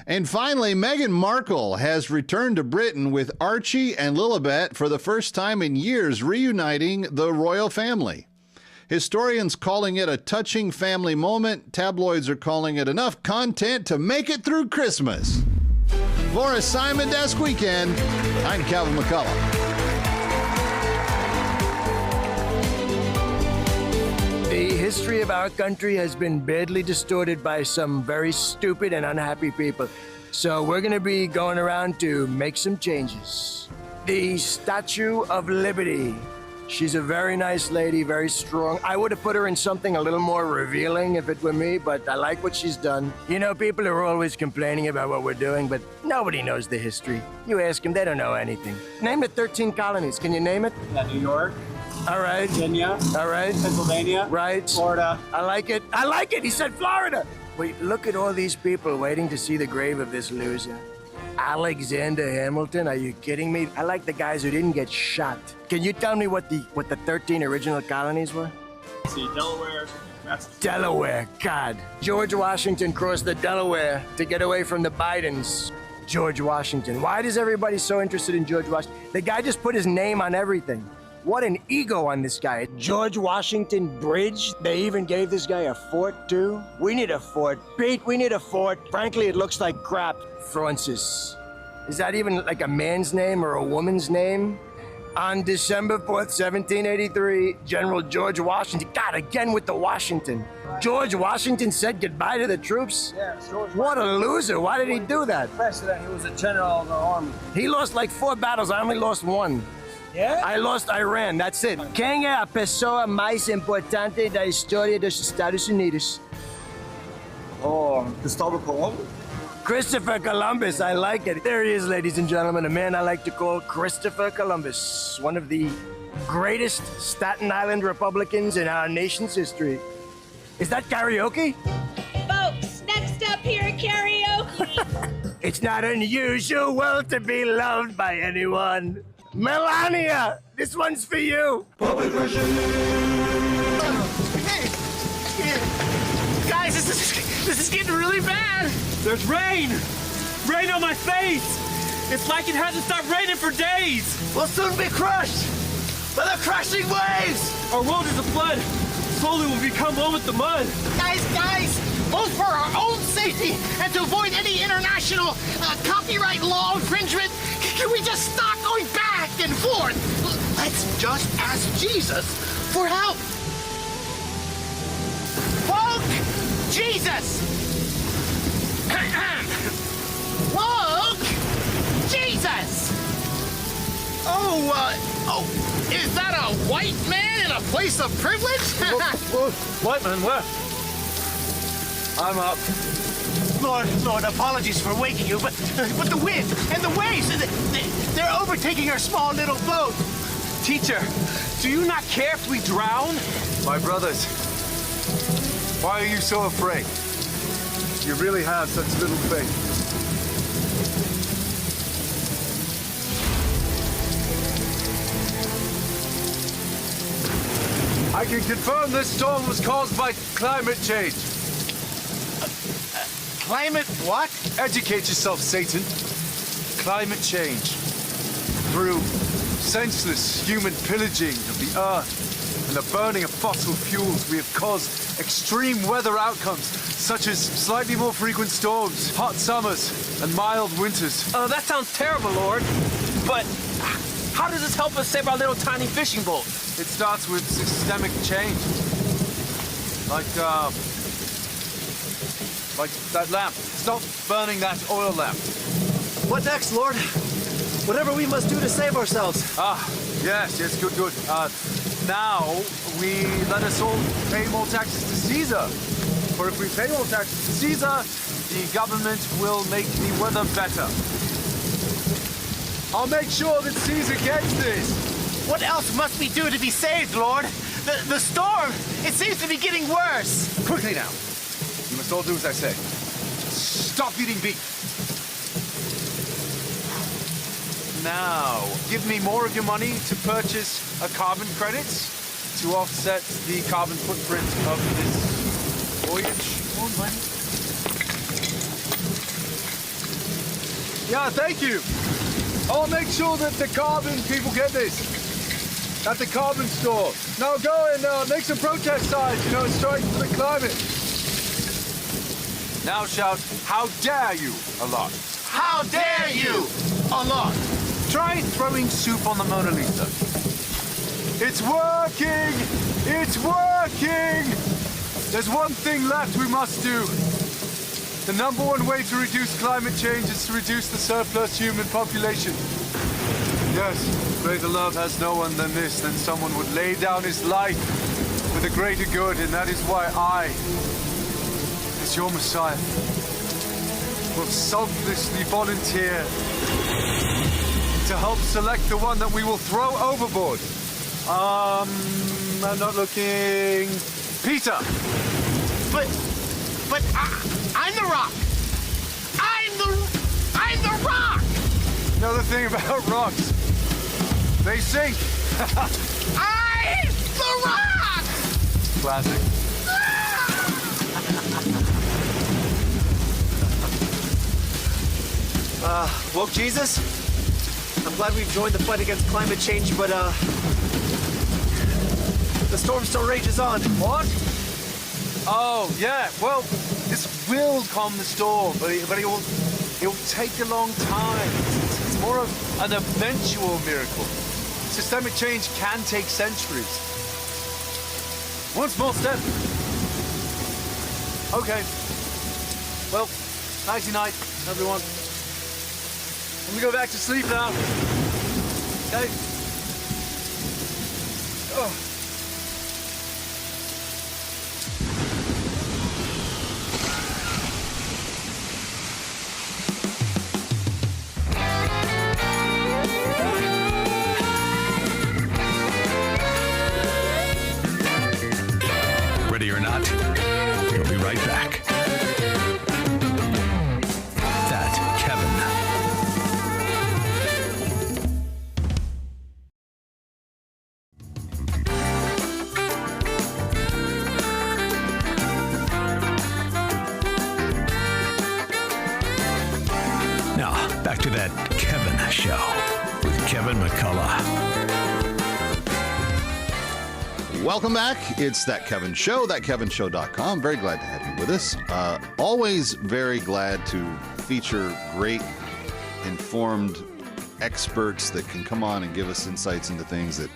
[SPEAKER 11] And finally, Meghan Markle has returned to Britain with Archie and Lilibet for the first time in years, reuniting the royal family. Historians calling it a touching family moment. Tabloids are calling it enough content to make it through Christmas. For Assignment Desk Weekend, I'm Kevin McCullough.
[SPEAKER 18] The history of our country has been badly distorted by some very stupid and unhappy people. So we're going to be going around to make some changes. The Statue of Liberty. She's a very nice lady, very strong. I would have put her in something a little more revealing if it were me, but I like what she's done. You know, people are always complaining about what we're doing, but nobody knows the history. You ask them, they don't know anything. Name the 13 colonies. Can you name it?
[SPEAKER 13] New York.
[SPEAKER 18] All right.
[SPEAKER 13] Virginia.
[SPEAKER 18] All right.
[SPEAKER 13] Pennsylvania.
[SPEAKER 18] Right.
[SPEAKER 13] Florida.
[SPEAKER 18] I like it. I like it. He said Florida. Wait, look at all these people waiting to see the grave of this loser. Alexander Hamilton? Are you kidding me? I like the guys who didn't get shot. Can you tell me what the 13 original colonies were?
[SPEAKER 13] Let's see, Delaware.
[SPEAKER 18] Delaware, God. George Washington crossed the Delaware to get away from the Bidens. George Washington. Why is everybody so interested in George Washington? The guy just put his name on everything. What an ego on this guy. George Washington Bridge. They even gave this guy a fort, too. We need a fort. Pete, we need a fort. Frankly, it looks like crap. Francis. Is that even like a man's name or a woman's name? On December 4th, 1783, General George Washington, God, again with the Washington. George Washington said goodbye to the troops?
[SPEAKER 13] Yeah, George
[SPEAKER 18] What a loser. Why did he do that?
[SPEAKER 13] President, he was a general of the army.
[SPEAKER 18] He lost like 4 battles. I only lost 1.
[SPEAKER 13] Yeah?
[SPEAKER 18] I lost Iran, that's it. Quem é a pessoa mais importante da história dos Estados Unidos?
[SPEAKER 13] Oh, Christopher Columbus.
[SPEAKER 18] Christopher Columbus, I like it. There he is, ladies and gentlemen, a man I like to call Christopher Columbus, one of the greatest Staten Island Republicans in our nation's history. Is that karaoke?
[SPEAKER 19] Folks, next up here at karaoke.
[SPEAKER 18] It's not unusual to be loved by anyone. Melania, this one's for you.
[SPEAKER 6] Public question.
[SPEAKER 18] Guys,
[SPEAKER 20] Guys, this is getting really bad.
[SPEAKER 21] There's rain. Rain on my face. It's like it hasn't stopped raining for days.
[SPEAKER 20] We'll soon be crushed by the crashing waves.
[SPEAKER 21] Our world is a flood. Slowly we'll become one with the mud.
[SPEAKER 20] Guys, both for our own safety and to avoid any international copyright law infringement, can we just stop going back and forth? Let's just ask Jesus for help. Woke Jesus! Woke Jesus! Oh, is that a white man in a place of privilege?
[SPEAKER 21] White man, where? I'm up.
[SPEAKER 20] Lord, apologies for waking you, but the wind and the waves, they're overtaking our small little boat.
[SPEAKER 21] Teacher, do you not care if we drown?
[SPEAKER 22] My brothers, why are you so afraid? You really have such little faith. I can confirm this storm was caused by climate change.
[SPEAKER 20] Climate what?
[SPEAKER 22] Educate yourself, Satan. Climate change. Through senseless human pillaging of the earth and the burning of fossil fuels, we have caused extreme weather outcomes, such as slightly more frequent storms, hot summers, and mild winters.
[SPEAKER 21] That sounds terrible, Lord. But how does this help us save our little tiny fishing boat?
[SPEAKER 22] It starts with systemic change. Like that lamp. Stop burning that oil lamp.
[SPEAKER 20] What next, Lord? Whatever we must do to save ourselves.
[SPEAKER 22] Yes, good. Now, let us all pay more taxes to Caesar. For if we pay more taxes to Caesar, the government will make the weather better. I'll make sure that Caesar gets this.
[SPEAKER 20] What else must we do to be saved, Lord? The storm, it seems to be getting worse.
[SPEAKER 22] Quickly now. You must all do as I say. Stop eating beef. Now, give me more of your money to purchase a carbon credits to offset the carbon footprint of this voyage. More money. Yeah, thank you. I'll make sure that the carbon people get this. At the carbon store. Now go and make some protest signs, strike for the climate. Now shout, how dare you, a lot.
[SPEAKER 20] How dare you, a lot.
[SPEAKER 22] Try throwing soup on the Mona Lisa. It's working! It's working! There's one thing left we must do. The number one way to reduce climate change is to reduce the surplus human population. Yes, greater love has no one than this, than someone would lay down his life for the greater good, and that is why I, as your Messiah, will selflessly volunteer to help select the one that we will throw overboard. I'm not looking. Peter!
[SPEAKER 20] But I'm the rock! I'm the rock!
[SPEAKER 22] You know the thing about rocks? They sink.
[SPEAKER 20] I'm the rock!
[SPEAKER 22] Classic.
[SPEAKER 20] Woke Jesus? I'm glad we've joined the fight against climate change, but the storm still rages on.
[SPEAKER 22] What? Oh, yeah. Well, this will calm the storm, but it will take a long time. It's more of an eventual miracle. Systemic change can take centuries. One small step. Okay. Well, nighty-night, everyone. I'm gonna go back to sleep now. Okay? Oh.
[SPEAKER 7] Ready or not, we'll be right back. That Kevin. That Kevin Show with Kevin McCullough.
[SPEAKER 11] Welcome back. It's That Kevin Show, thatkevinshow.com. Very glad to have you with us. Always very glad to feature great, informed experts that can come on and give us insights into things that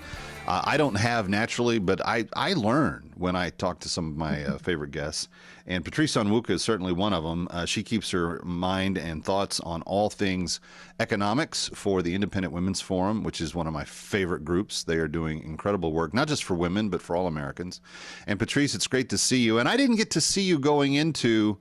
[SPEAKER 11] I don't have naturally, but I learn when I talk to some of my favorite guests. And Patrice Onwuka is certainly one of them. She keeps her mind and thoughts on all things economics for the Independent Women's Forum, which is one of my favorite groups. They are doing incredible work, not just for women, but for all Americans. And Patrice, it's great to see you. And I didn't get to see you going into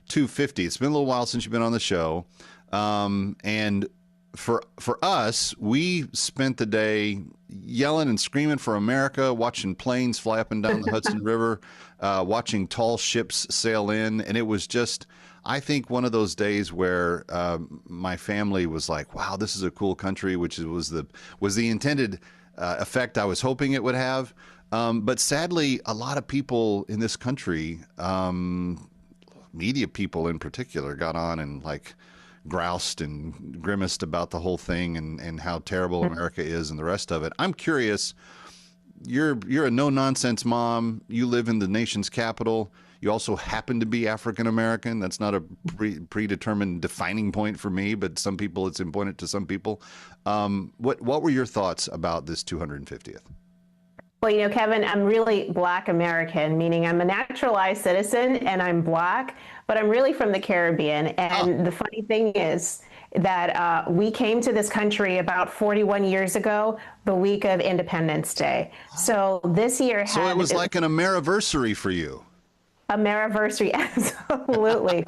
[SPEAKER 11] 250. It's been a little while since you've been on the show. And for us, we spent the day yelling and screaming for America, watching planes fly up and down the Hudson River, watching tall ships sail in. And it was just, I think, one of those days where my family was like, wow, this is a cool country, which was the intended effect I was hoping it would have. But sadly, a lot of people in this country, media people in particular, got on and groused and grimaced about the whole thing and how terrible America is and the rest of it. I'm curious, you're a no-nonsense mom. You live in the nation's capital. You also happen to be African American. That's not a predetermined defining point for me, but some people, it's important to some people. What were your thoughts about this 250th?
[SPEAKER 4] Well, Kevin, I'm really Black American, meaning I'm a naturalized citizen and I'm Black, but I'm really from the Caribbean. And the funny thing is that we came to this country about 41 years ago, the week of Independence Day. So this year
[SPEAKER 11] So it was like an Ameriversary for you.
[SPEAKER 4] Ameriversary, absolutely.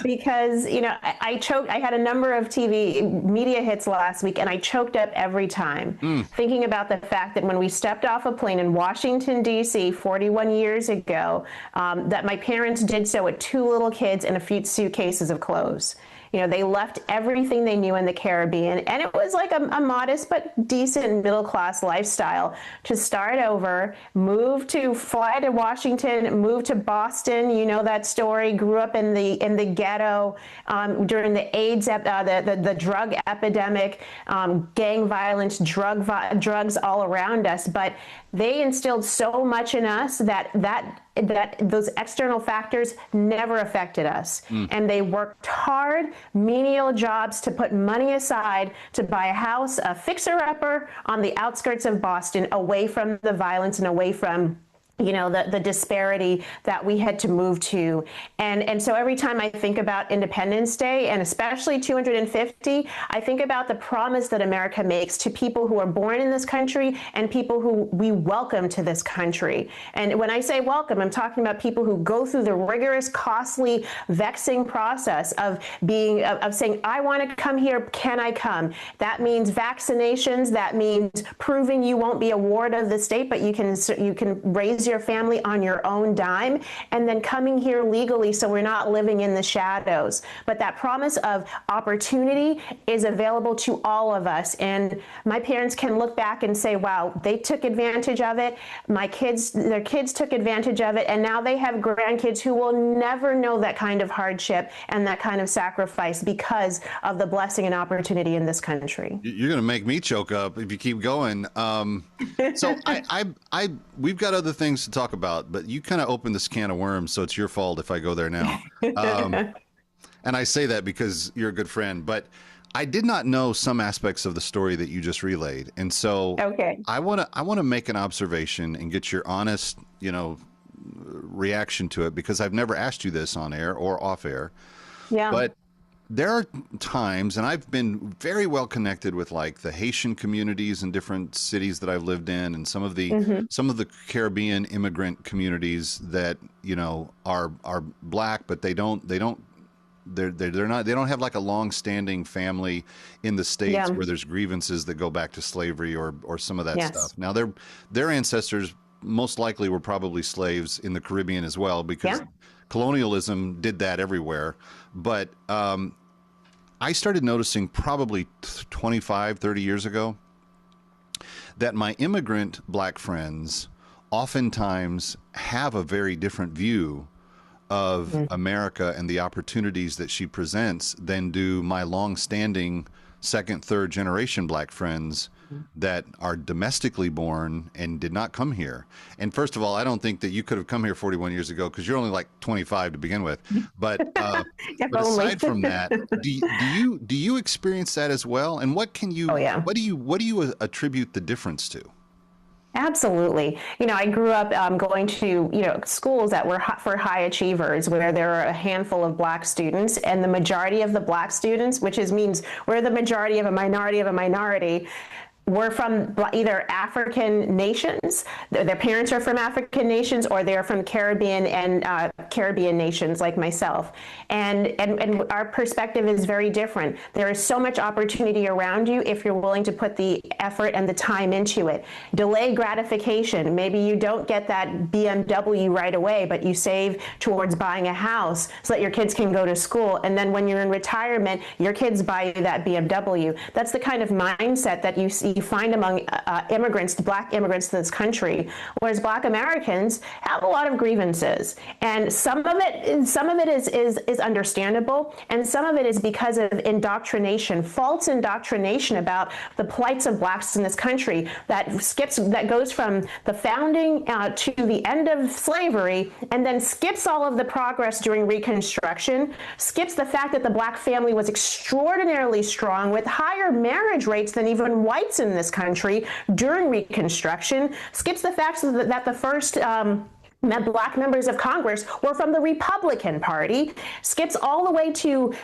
[SPEAKER 4] Because, I choked. I had a number of TV media hits last week, and I choked up every time thinking about the fact that when we stepped off a plane in Washington, D.C. 41 years ago, that my parents did so with two little kids and a few suitcases of clothes. They left everything they knew in the Caribbean, and it was like a modest but decent middle-class lifestyle to start over, fly to Washington, move to Boston. You know that story. Grew up in the ghetto during the AIDS, the drug epidemic, gang violence, drugs all around us. But they instilled so much in us that those external factors never affected us. And they worked hard, menial jobs to put money aside to buy a house, a fixer-upper on the outskirts of Boston, away from the violence and away from the disparity that we had to move to. And so every time I think about Independence Day, and especially 250, I think about the promise that America makes to people who are born in this country and people who we welcome to this country. And when I say welcome, I'm talking about people who go through the rigorous, costly, vexing process of saying, I want to come here, can I come? That means vaccinations, that means proving you won't be a ward of the state, but you can raise your family on your own dime, and then coming here legally so we're not living in the shadows. But that promise of opportunity is available to all of us. And my parents can look back and say, wow, they took advantage of it. Their kids took advantage of it. And now they have grandkids who will never know that kind of hardship and that kind of sacrifice because of the blessing and opportunity in this country.
[SPEAKER 11] You're going to make me choke up if you keep going. So we've got other things to talk about, but you kind of opened this can of worms, so it's your fault if I go there now. And I say that because you're a good friend, but I did not know some aspects of the story that you just relayed. And so I want to make an observation and get your honest, reaction to it, because I've never asked you this on air or off air. Yeah. But there are times, and I've been very well connected with the Haitian communities in different cities that I've lived in, and some of the Caribbean immigrant communities that are Black, but they don't have a long-standing family in the States where there's grievances that go back to slavery or some of that stuff. Now their ancestors most likely were probably slaves in the Caribbean as well, because colonialism did that everywhere. But I started noticing probably 25, 30 years ago that my immigrant Black friends oftentimes have a very different view of America and the opportunities that she presents than do my long-standing second, third generation black friends that are domestically born and did not come here. And first of all, I don't think that you could have come here 41 years ago because you're only like 25 to begin with. But but aside from that, do you experience that as well? And what can you what do you attribute the difference to?
[SPEAKER 4] Absolutely. I grew up going to, schools that were for high achievers where there are a handful of black students, and the majority of the black students, which means we're the majority of a minority, were from either African nations, their parents are from African nations, or they're from Caribbean and Caribbean nations like myself. And our perspective is very different. There is so much opportunity around you if you're willing to put the effort and the time into it. Delayed gratification. Maybe you don't get that BMW right away, but you save towards buying a house so that your kids can go to school. And then when you're in retirement, your kids buy you that BMW. That's the kind of mindset that you find among immigrants, black immigrants to this country, whereas black Americans have a lot of grievances, and some of it is understandable, and some of it is because of indoctrination, false indoctrination about the plights of blacks in this country that goes from the founding to the end of slavery, and then skips all of the progress during Reconstruction, skips the fact that the black family was extraordinarily strong with higher marriage rates than even whites in this country during Reconstruction, skips the fact that the first black members of Congress were from the Republican Party, skips all the way to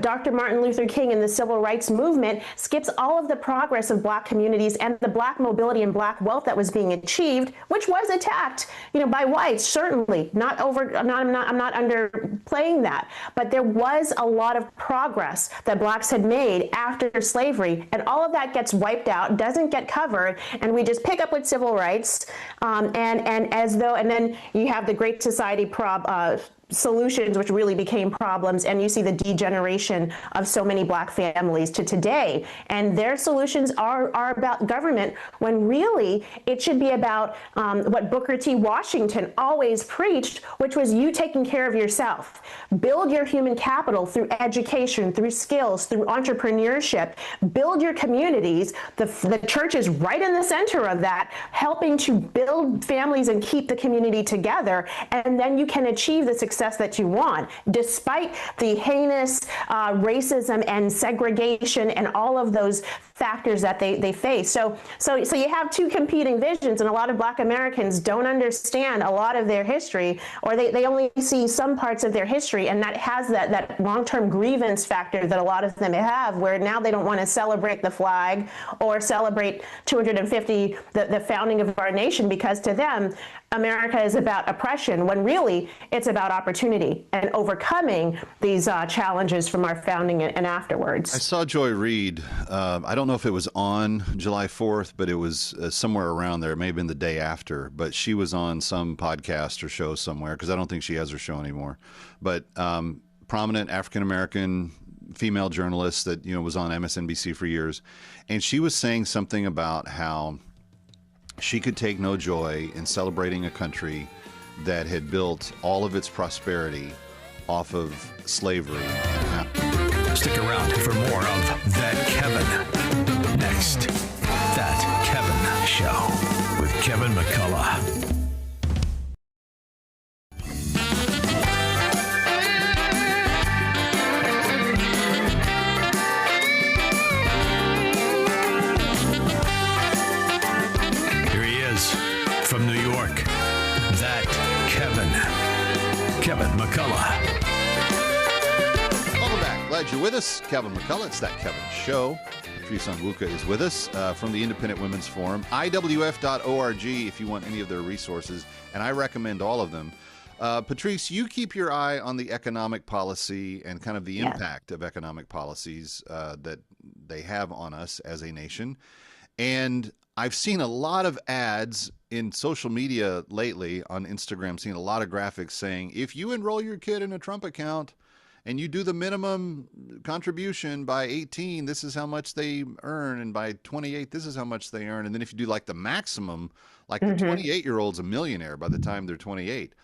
[SPEAKER 4] Dr. Martin Luther King and the Civil Rights Movement, skips all of the progress of black communities and the black mobility and black wealth that was being achieved, which was attacked, by whites, certainly. I'm not underplaying that, but there was a lot of progress that blacks had made after slavery, and all of that gets wiped out, doesn't get covered, and we just pick up with civil rights, and then you have the Great Society solutions, which really became problems, and you see the degeneration of so many black families to today. And their solutions are about government, when really it should be about what Booker T. Washington always preached, which was you taking care of yourself. Build your human capital through education, through skills, through entrepreneurship. Build your communities. The church is right in the center of that, helping to build families and keep the community together, and then you can achieve the success that you want, despite the heinous racism and segregation and all of those factors that they face. So you have two competing visions, and a lot of black Americans don't understand a lot of their history, or they only see some parts of their history, and that has that long-term grievance factor that a lot of them have, where now they don't want to celebrate the flag or celebrate 250, the founding of our nation, because to them, America is about oppression, when really it's about opportunity and overcoming these challenges from our founding and afterwards.
[SPEAKER 11] I saw Joy Reid. I don't know if it was on July 4th, but it was somewhere around there. It may have been the day after, but she was on some podcast or show somewhere, because I don't think she has her show anymore. But prominent African-American female journalist that was on MSNBC for years, and she was saying something about how she could take no joy in celebrating a country that had built all of its prosperity off of slavery.
[SPEAKER 7] Stick around for more of That Kevin. Next, That Kevin Show with Kevin McCullough. From New York, That Kevin McCullough.
[SPEAKER 11] Welcome back. Glad you're with us. Kevin McCullough. It's That Kevin Show. Patrice Onwuka is with us from the Independent Women's Forum. IWF.org if you want any of their resources, and I recommend all of them. Patrice, you keep your eye on the economic policy and kind of the impact of economic policies that they have on us as a nation. And I've seen a lot of ads in social media lately on Instagram, seeing a lot of graphics saying, if you enroll your kid in a Trump account and you do the minimum contribution by 18, this is how much they earn. And by 28, this is how much they earn. And then if you do like the maximum, like the 28-year-old's a millionaire by the time they're 28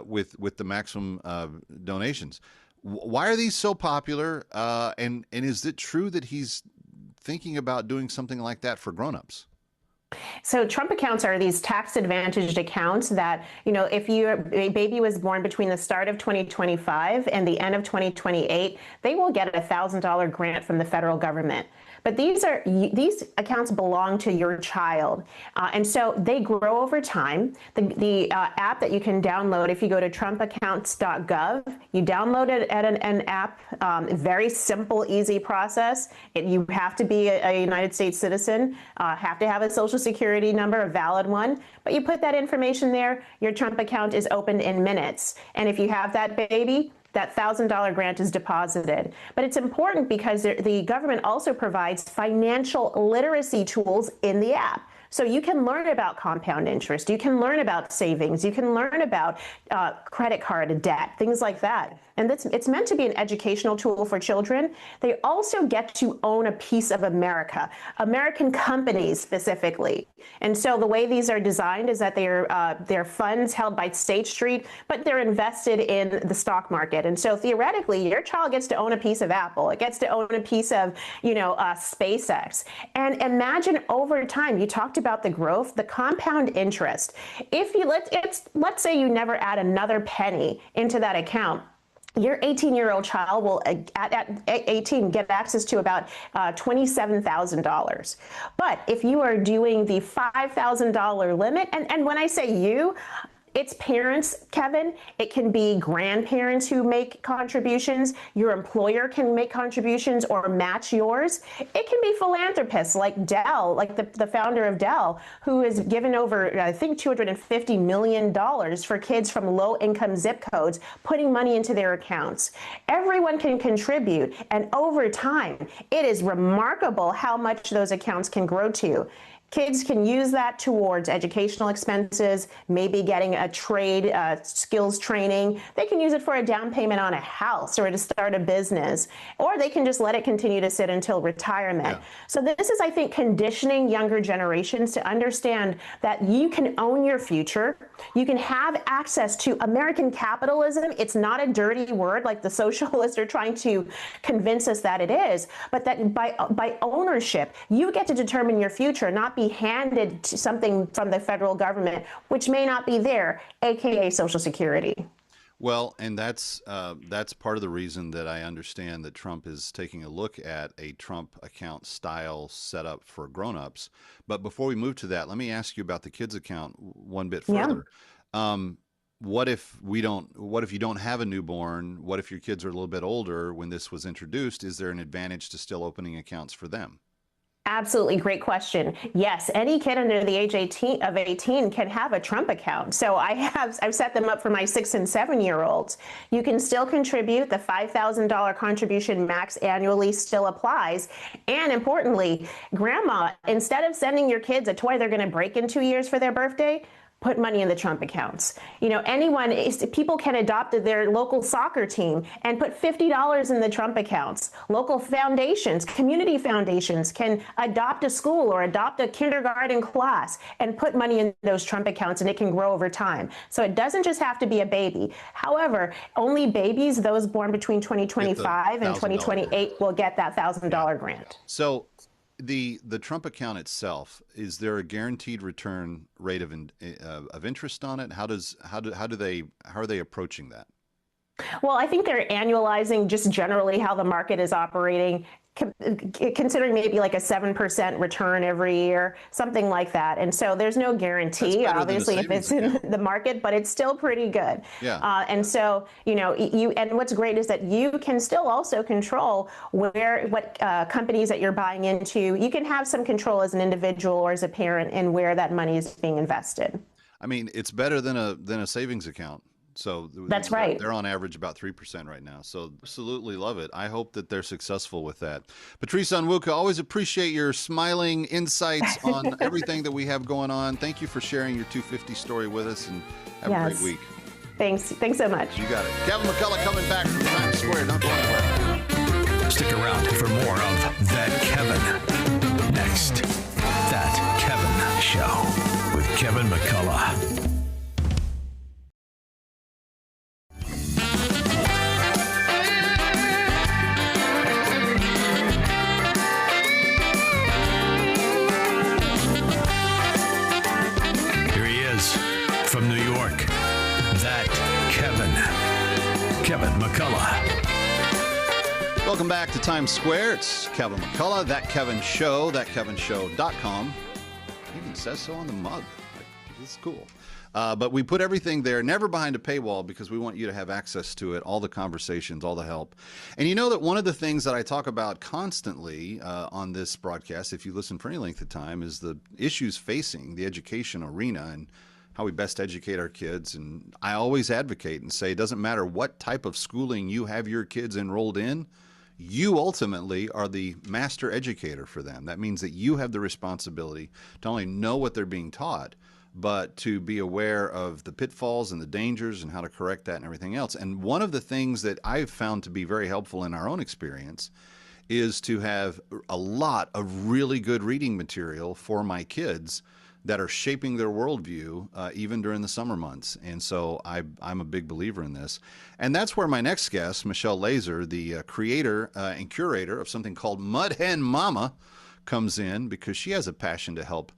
[SPEAKER 11] with the maximum donations. Why are these so popular? And is it true that he's thinking about doing something like that for grown-ups?
[SPEAKER 4] So Trump accounts are these tax-advantaged accounts that, if your baby was born between the start of 2025 and the end of 2028, they will get a $1,000 grant from the federal government. But these accounts belong to your child, and so they grow over time. The app that you can download, if you go to trumpaccounts.gov, you download it at an app. Very simple, easy process. You have to be a United States citizen, have to have a Social Security number, a valid one. But you put that information there, your Trump account is opened in minutes. And if you have that baby, that $1,000 grant is deposited. But it's important because the government also provides financial literacy tools in the app. So you can learn about compound interest, you can learn about savings, you can learn about credit card debt, things like that. And it's meant to be an educational tool for children. They also get to own a piece of America, American companies specifically. And so the way these are designed is that they're funds held by State Street, but they're invested in the stock market. And so theoretically, your child gets to own a piece of Apple. It gets to own a piece of, SpaceX. And imagine over time, you talked about the growth, the compound interest. If you let's say you never add another penny into that account, your 18-year-old child will, at 18, get access to about $27,000. But if you are doing the $5,000 limit, and when I say you, it's parents, Kevin. It can be grandparents who make contributions. Your employer can make contributions or match yours. It can be philanthropists like Dell, like the founder of Dell, who has given over, I think, $250 million for kids from low-income zip codes, putting money into their accounts. Everyone can contribute, and over time, it is remarkable how much those accounts can grow to. Kids can use that towards educational expenses, maybe getting a trade, skills training. They can use it for a down payment on a house or to start a business, or they can just let it continue to sit until retirement. Yeah. So this is, I think, conditioning younger generations to understand that you can own your future. You can have access to American capitalism. It's not a dirty word like the socialists are trying to convince us that it is, but that by ownership, you get to determine your future, not be handed to something from the federal government, which may not be there, aka Social Security.
[SPEAKER 11] Well, and that's part of the reason that I understand that Trump is taking a look at a Trump account style setup for grown-ups. But before we move to that, let me ask you about the kids account one bit further. Yeah. What if you don't have a newborn? What if your kids are a little bit older when this was introduced? Is there an advantage to still opening accounts for them?
[SPEAKER 4] Absolutely. Great question. Yes, any kid under the age of 18 can have a Trump account. So I've set them up for my 6 and 7-year-olds. You can still contribute. The $5,000 contribution max annually still applies. And importantly, grandma, instead of sending your kids a toy they're going to break in 2 years for their birthday, put money in the Trump accounts. People can adopt their local soccer team and put $50 in the Trump accounts. Local foundations, community foundations can adopt a school or adopt a kindergarten class and put money in those Trump accounts, and it can grow over time. So it doesn't just have to be a baby. However, only babies, those born between 2025 and 2028, will get that $1,000 grant.
[SPEAKER 11] So the Trump account itself, is there a guaranteed return rate of interest on it? How are they approaching that?
[SPEAKER 4] Well, I think they're annualizing just generally how the market is operating, considering maybe like a 7% return every year, something like that. And so there's no guarantee, obviously, if it's in the market, but it's still pretty good. Yeah. And so, and what's great is that you can still also control what companies that you're buying into. You can have some control as an individual or as a parent in where that money is being invested.
[SPEAKER 11] I mean, it's better than a savings account. So
[SPEAKER 4] that's right.
[SPEAKER 11] They're on average about 3% right now. So absolutely love it. I hope that they're successful with that. Patrice Onwuka, always appreciate your smiling insights on everything that we have going on. Thank you for sharing your 250 story with us, and have a great week.
[SPEAKER 4] Thanks so much.
[SPEAKER 11] You got it. Kevin McCullough coming back from Times Square. Don't go anywhere.
[SPEAKER 7] Stick around for more of That Kevin. Next, That Kevin Show with Kevin McCullough.
[SPEAKER 11] Welcome back to Times Square. It's Kevin McCullough, That Kevin Show, thatkevinshow.com. Even says so on the mug. It's cool. But we put everything there, never behind a paywall, because we want you to have access to it, all the conversations, all the help. And you know that one of the things that I talk about constantly on this broadcast, if you listen for any length of time, is the issues facing the education arena and how we best educate our kids. And I always advocate and say it doesn't matter what type of schooling you have your kids enrolled in, you ultimately are the master educator for them. That means that you have the responsibility to only know what they're being taught, but to be aware of the pitfalls and the dangers and how to correct that and everything else. And one of the things that I've found to be very helpful in our own experience is to have a lot of really good reading material for my kids that are shaping their worldview even during the summer months. And so I'm a big believer in this. And that's where my next guest, Marschall, the creator and curator of something called Mud Hen Mama, comes in, because she has a passion to help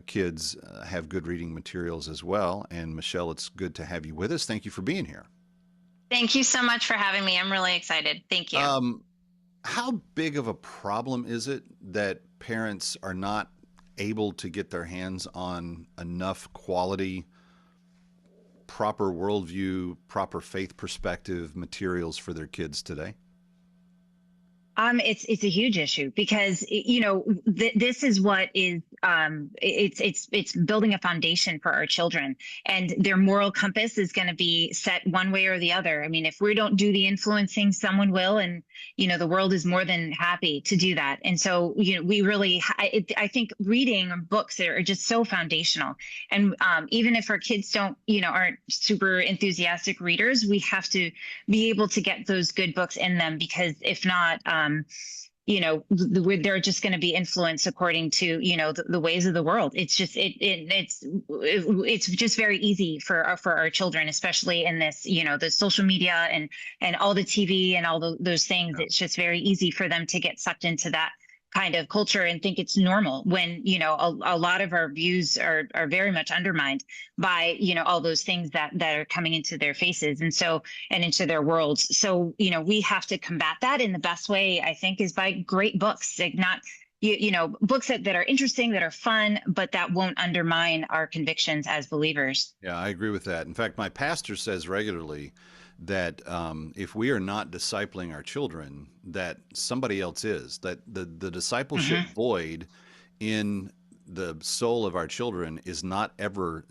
[SPEAKER 11] kids have good reading materials as well. And Marschall, it's good to have you with us. Thank you for being here.
[SPEAKER 1] Thank you so much for having me. I'm really excited. Thank you.
[SPEAKER 11] How big of a problem is it that parents are not able to get their hands on enough quality, proper worldview, proper faith perspective materials for their kids today?
[SPEAKER 1] It's a huge issue because, this is what is, it's building a foundation for our children, and their moral compass is going to be set one way or the other. I mean, if we don't do the influencing, someone will, and, the world is more than happy to do that. And so, we really, I think reading books are just so foundational. And even if our kids aren't super enthusiastic readers, we have to be able to get those good books in them, because if not, they're just going to be influenced according to, the ways of the world. It's just, it's just very easy for our children, especially in this, the social media and all the TV and all those things. Yeah. It's just very easy for them to get sucked into that kind of culture and think it's normal when, a lot of our views are very much undermined by, all those things that are coming into their faces and into their worlds. So, we have to combat that. And the best way, I think, is by great books, like not, books that are interesting, that are fun, but that won't undermine our convictions as believers.
[SPEAKER 11] Yeah, I agree with that. In fact, my pastor says regularly that if we are not discipling our children, that somebody else is, that the discipleship void in the soul of our children is not ever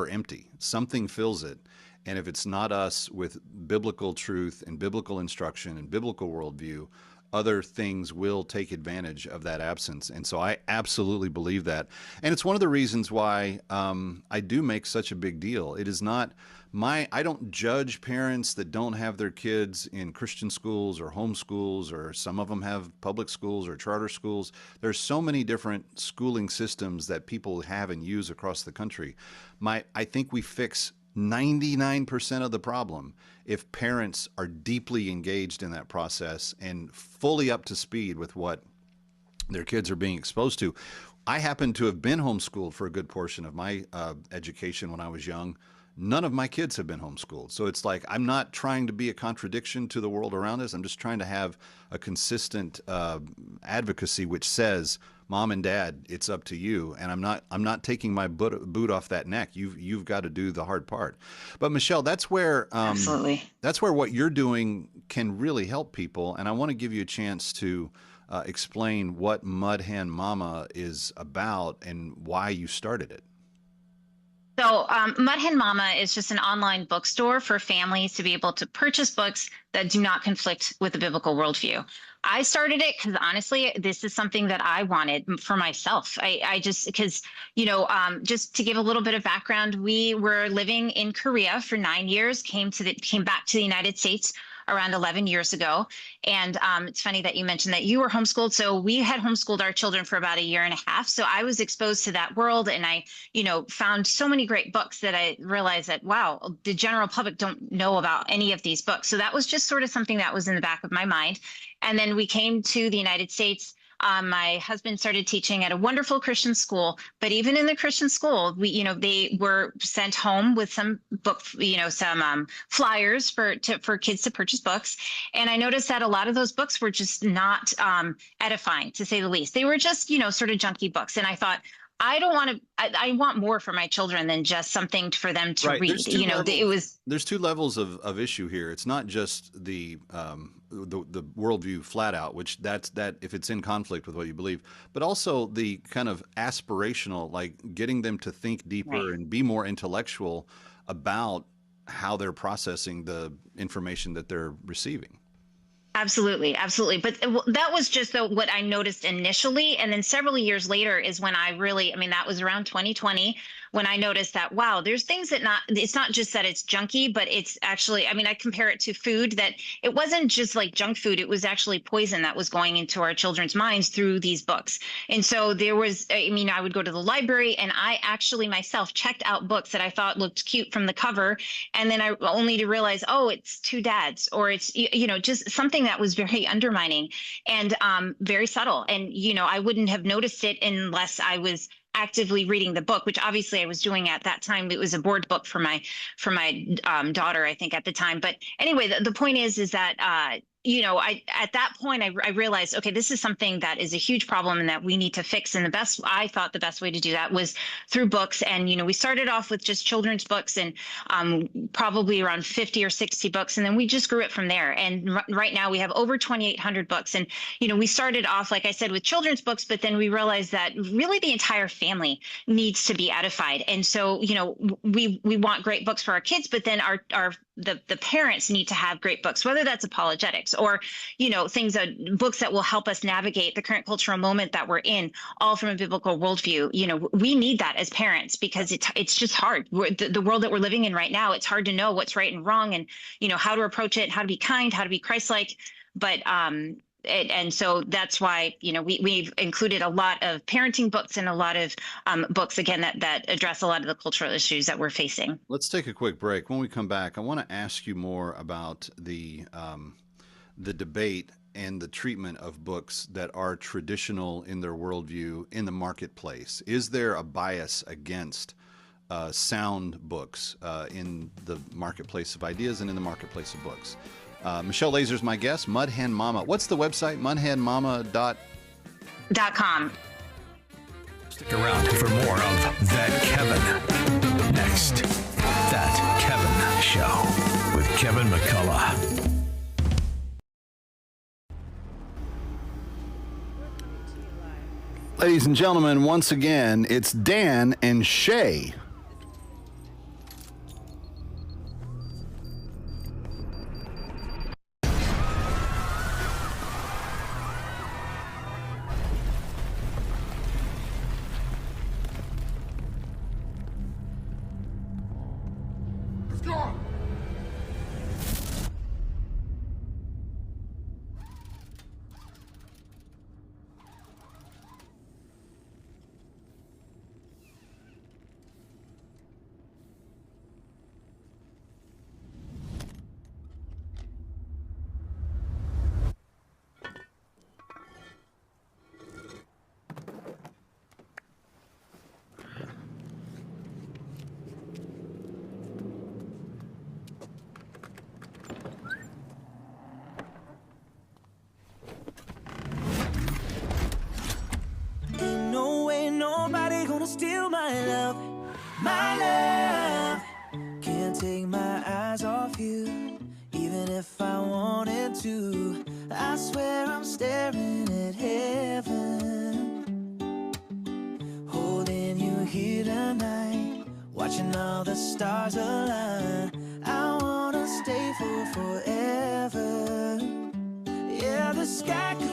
[SPEAKER 11] empty. Something fills it. And if it's not us with biblical truth and biblical instruction and biblical worldview, other things will take advantage of that absence. And so I absolutely believe that. And it's one of the reasons why I do make such a big deal. It is not I don't judge parents that don't have their kids in Christian schools or homeschools, or some of them have public schools or charter schools. There's so many different schooling systems that people have and use across the country. I think we fix 99% of the problem if parents are deeply engaged in that process and fully up to speed with what their kids are being exposed to. I happen to have been homeschooled for a good portion of my education when I was young. None of my kids have been homeschooled. So it's like, I'm not trying to be a contradiction to the world around us. I'm just trying to have a consistent advocacy which says, Mom and Dad, it's up to you. And I'm not taking my boot off that neck. You've got to do the hard part. But Marschall, that's where
[SPEAKER 1] absolutely,
[SPEAKER 11] that's where what you're doing can really help people. And I want to give you a chance to explain what Mud Hen Mama is about and why you started it.
[SPEAKER 1] So Mud Hen Mama is just an online bookstore for families to be able to purchase books that do not conflict with the biblical worldview. I started it because honestly, this is something that I wanted for myself. Just to give a little bit of background, we were living in Korea for 9 years, came back to the United States around 11 years ago. And it's funny that you mentioned that you were homeschooled. So we had homeschooled our children for about 1.5 years. So I was exposed to that world, and I, found so many great books that I realized that, wow, the general public don't know about any of these books. So that was just sort of something that was in the back of my mind. And then we came to the United States My husband started teaching at a wonderful Christian school, but even in the Christian school, they were sent home with some some flyers for kids to purchase books. And I noticed that a lot of those books were just not edifying, to say the least. They were just, sort of junky books. And I thought, I don't want to. I want more for my children than just something for them to read.
[SPEAKER 11] There's two levels of issue here. It's not just the worldview flat out, which that if it's in conflict with what you believe, but also the kind of aspirational, like getting them to think deeper and be more intellectual about how they're processing the information that they're receiving.
[SPEAKER 1] Absolutely. But that was just what I noticed initially. And then several years later is when I really, that was around 2020 when I noticed that, wow, there's things that it's not just that it's junky, but it's actually, I compare it to food, that it wasn't just like junk food. It was actually poison that was going into our children's minds through these books. And so there was, I would go to the library and I actually myself checked out books that I thought looked cute from the cover. And then I only to realize, oh, it's two dads, or it's, just something that was very undermining and very subtle. And, I wouldn't have noticed it unless I was actively reading the book, which obviously I was doing at that time. It was a board book for my daughter, I think, at the time. But anyway, the point is that at that point, I realized, okay, this is something that is a huge problem and that we need to fix. And I thought the best way to do that was through books. And, we started off with just children's books and probably around 50 or 60 books. And then we just grew it from there. And right now we have over 2,800 books. And, we started off, like I said, with children's books, but then we realized that really the entire family needs to be edified. And so, we want great books for our kids, but then the parents need to have great books, whether that's apologetics or, books that will help us navigate the current cultural moment that we're in, all from a biblical worldview. We need that as parents because it's just hard. The world that we're living in right now, it's hard to know what's right and wrong and, how to approach it, how to be kind, how to be Christ-like. But, and so that's why, we've included a lot of parenting books and a lot of books, again, that address a lot of the cultural issues that we're facing.
[SPEAKER 11] Let's take a quick break. When we come back, I want to ask you more about the debate and the treatment of books that are traditional in their worldview in the marketplace. Is there a bias against sound books in the marketplace of ideas and in the marketplace of books? Michelle Lazor's my guest. Mudhen Mama. What's the website? mudhenmama.com.
[SPEAKER 7] Stick around for more of That Kevin. Next, That Kevin Show with Kevin McCullough.
[SPEAKER 2] Ladies and gentlemen, once again, it's Dan and Shay.
[SPEAKER 12] Steal my love, my love. Can't take my eyes off you, even if I wanted to. I swear I'm staring at heaven, holding you here tonight, watching all the stars align. I wanna stay for forever. Yeah, the sky could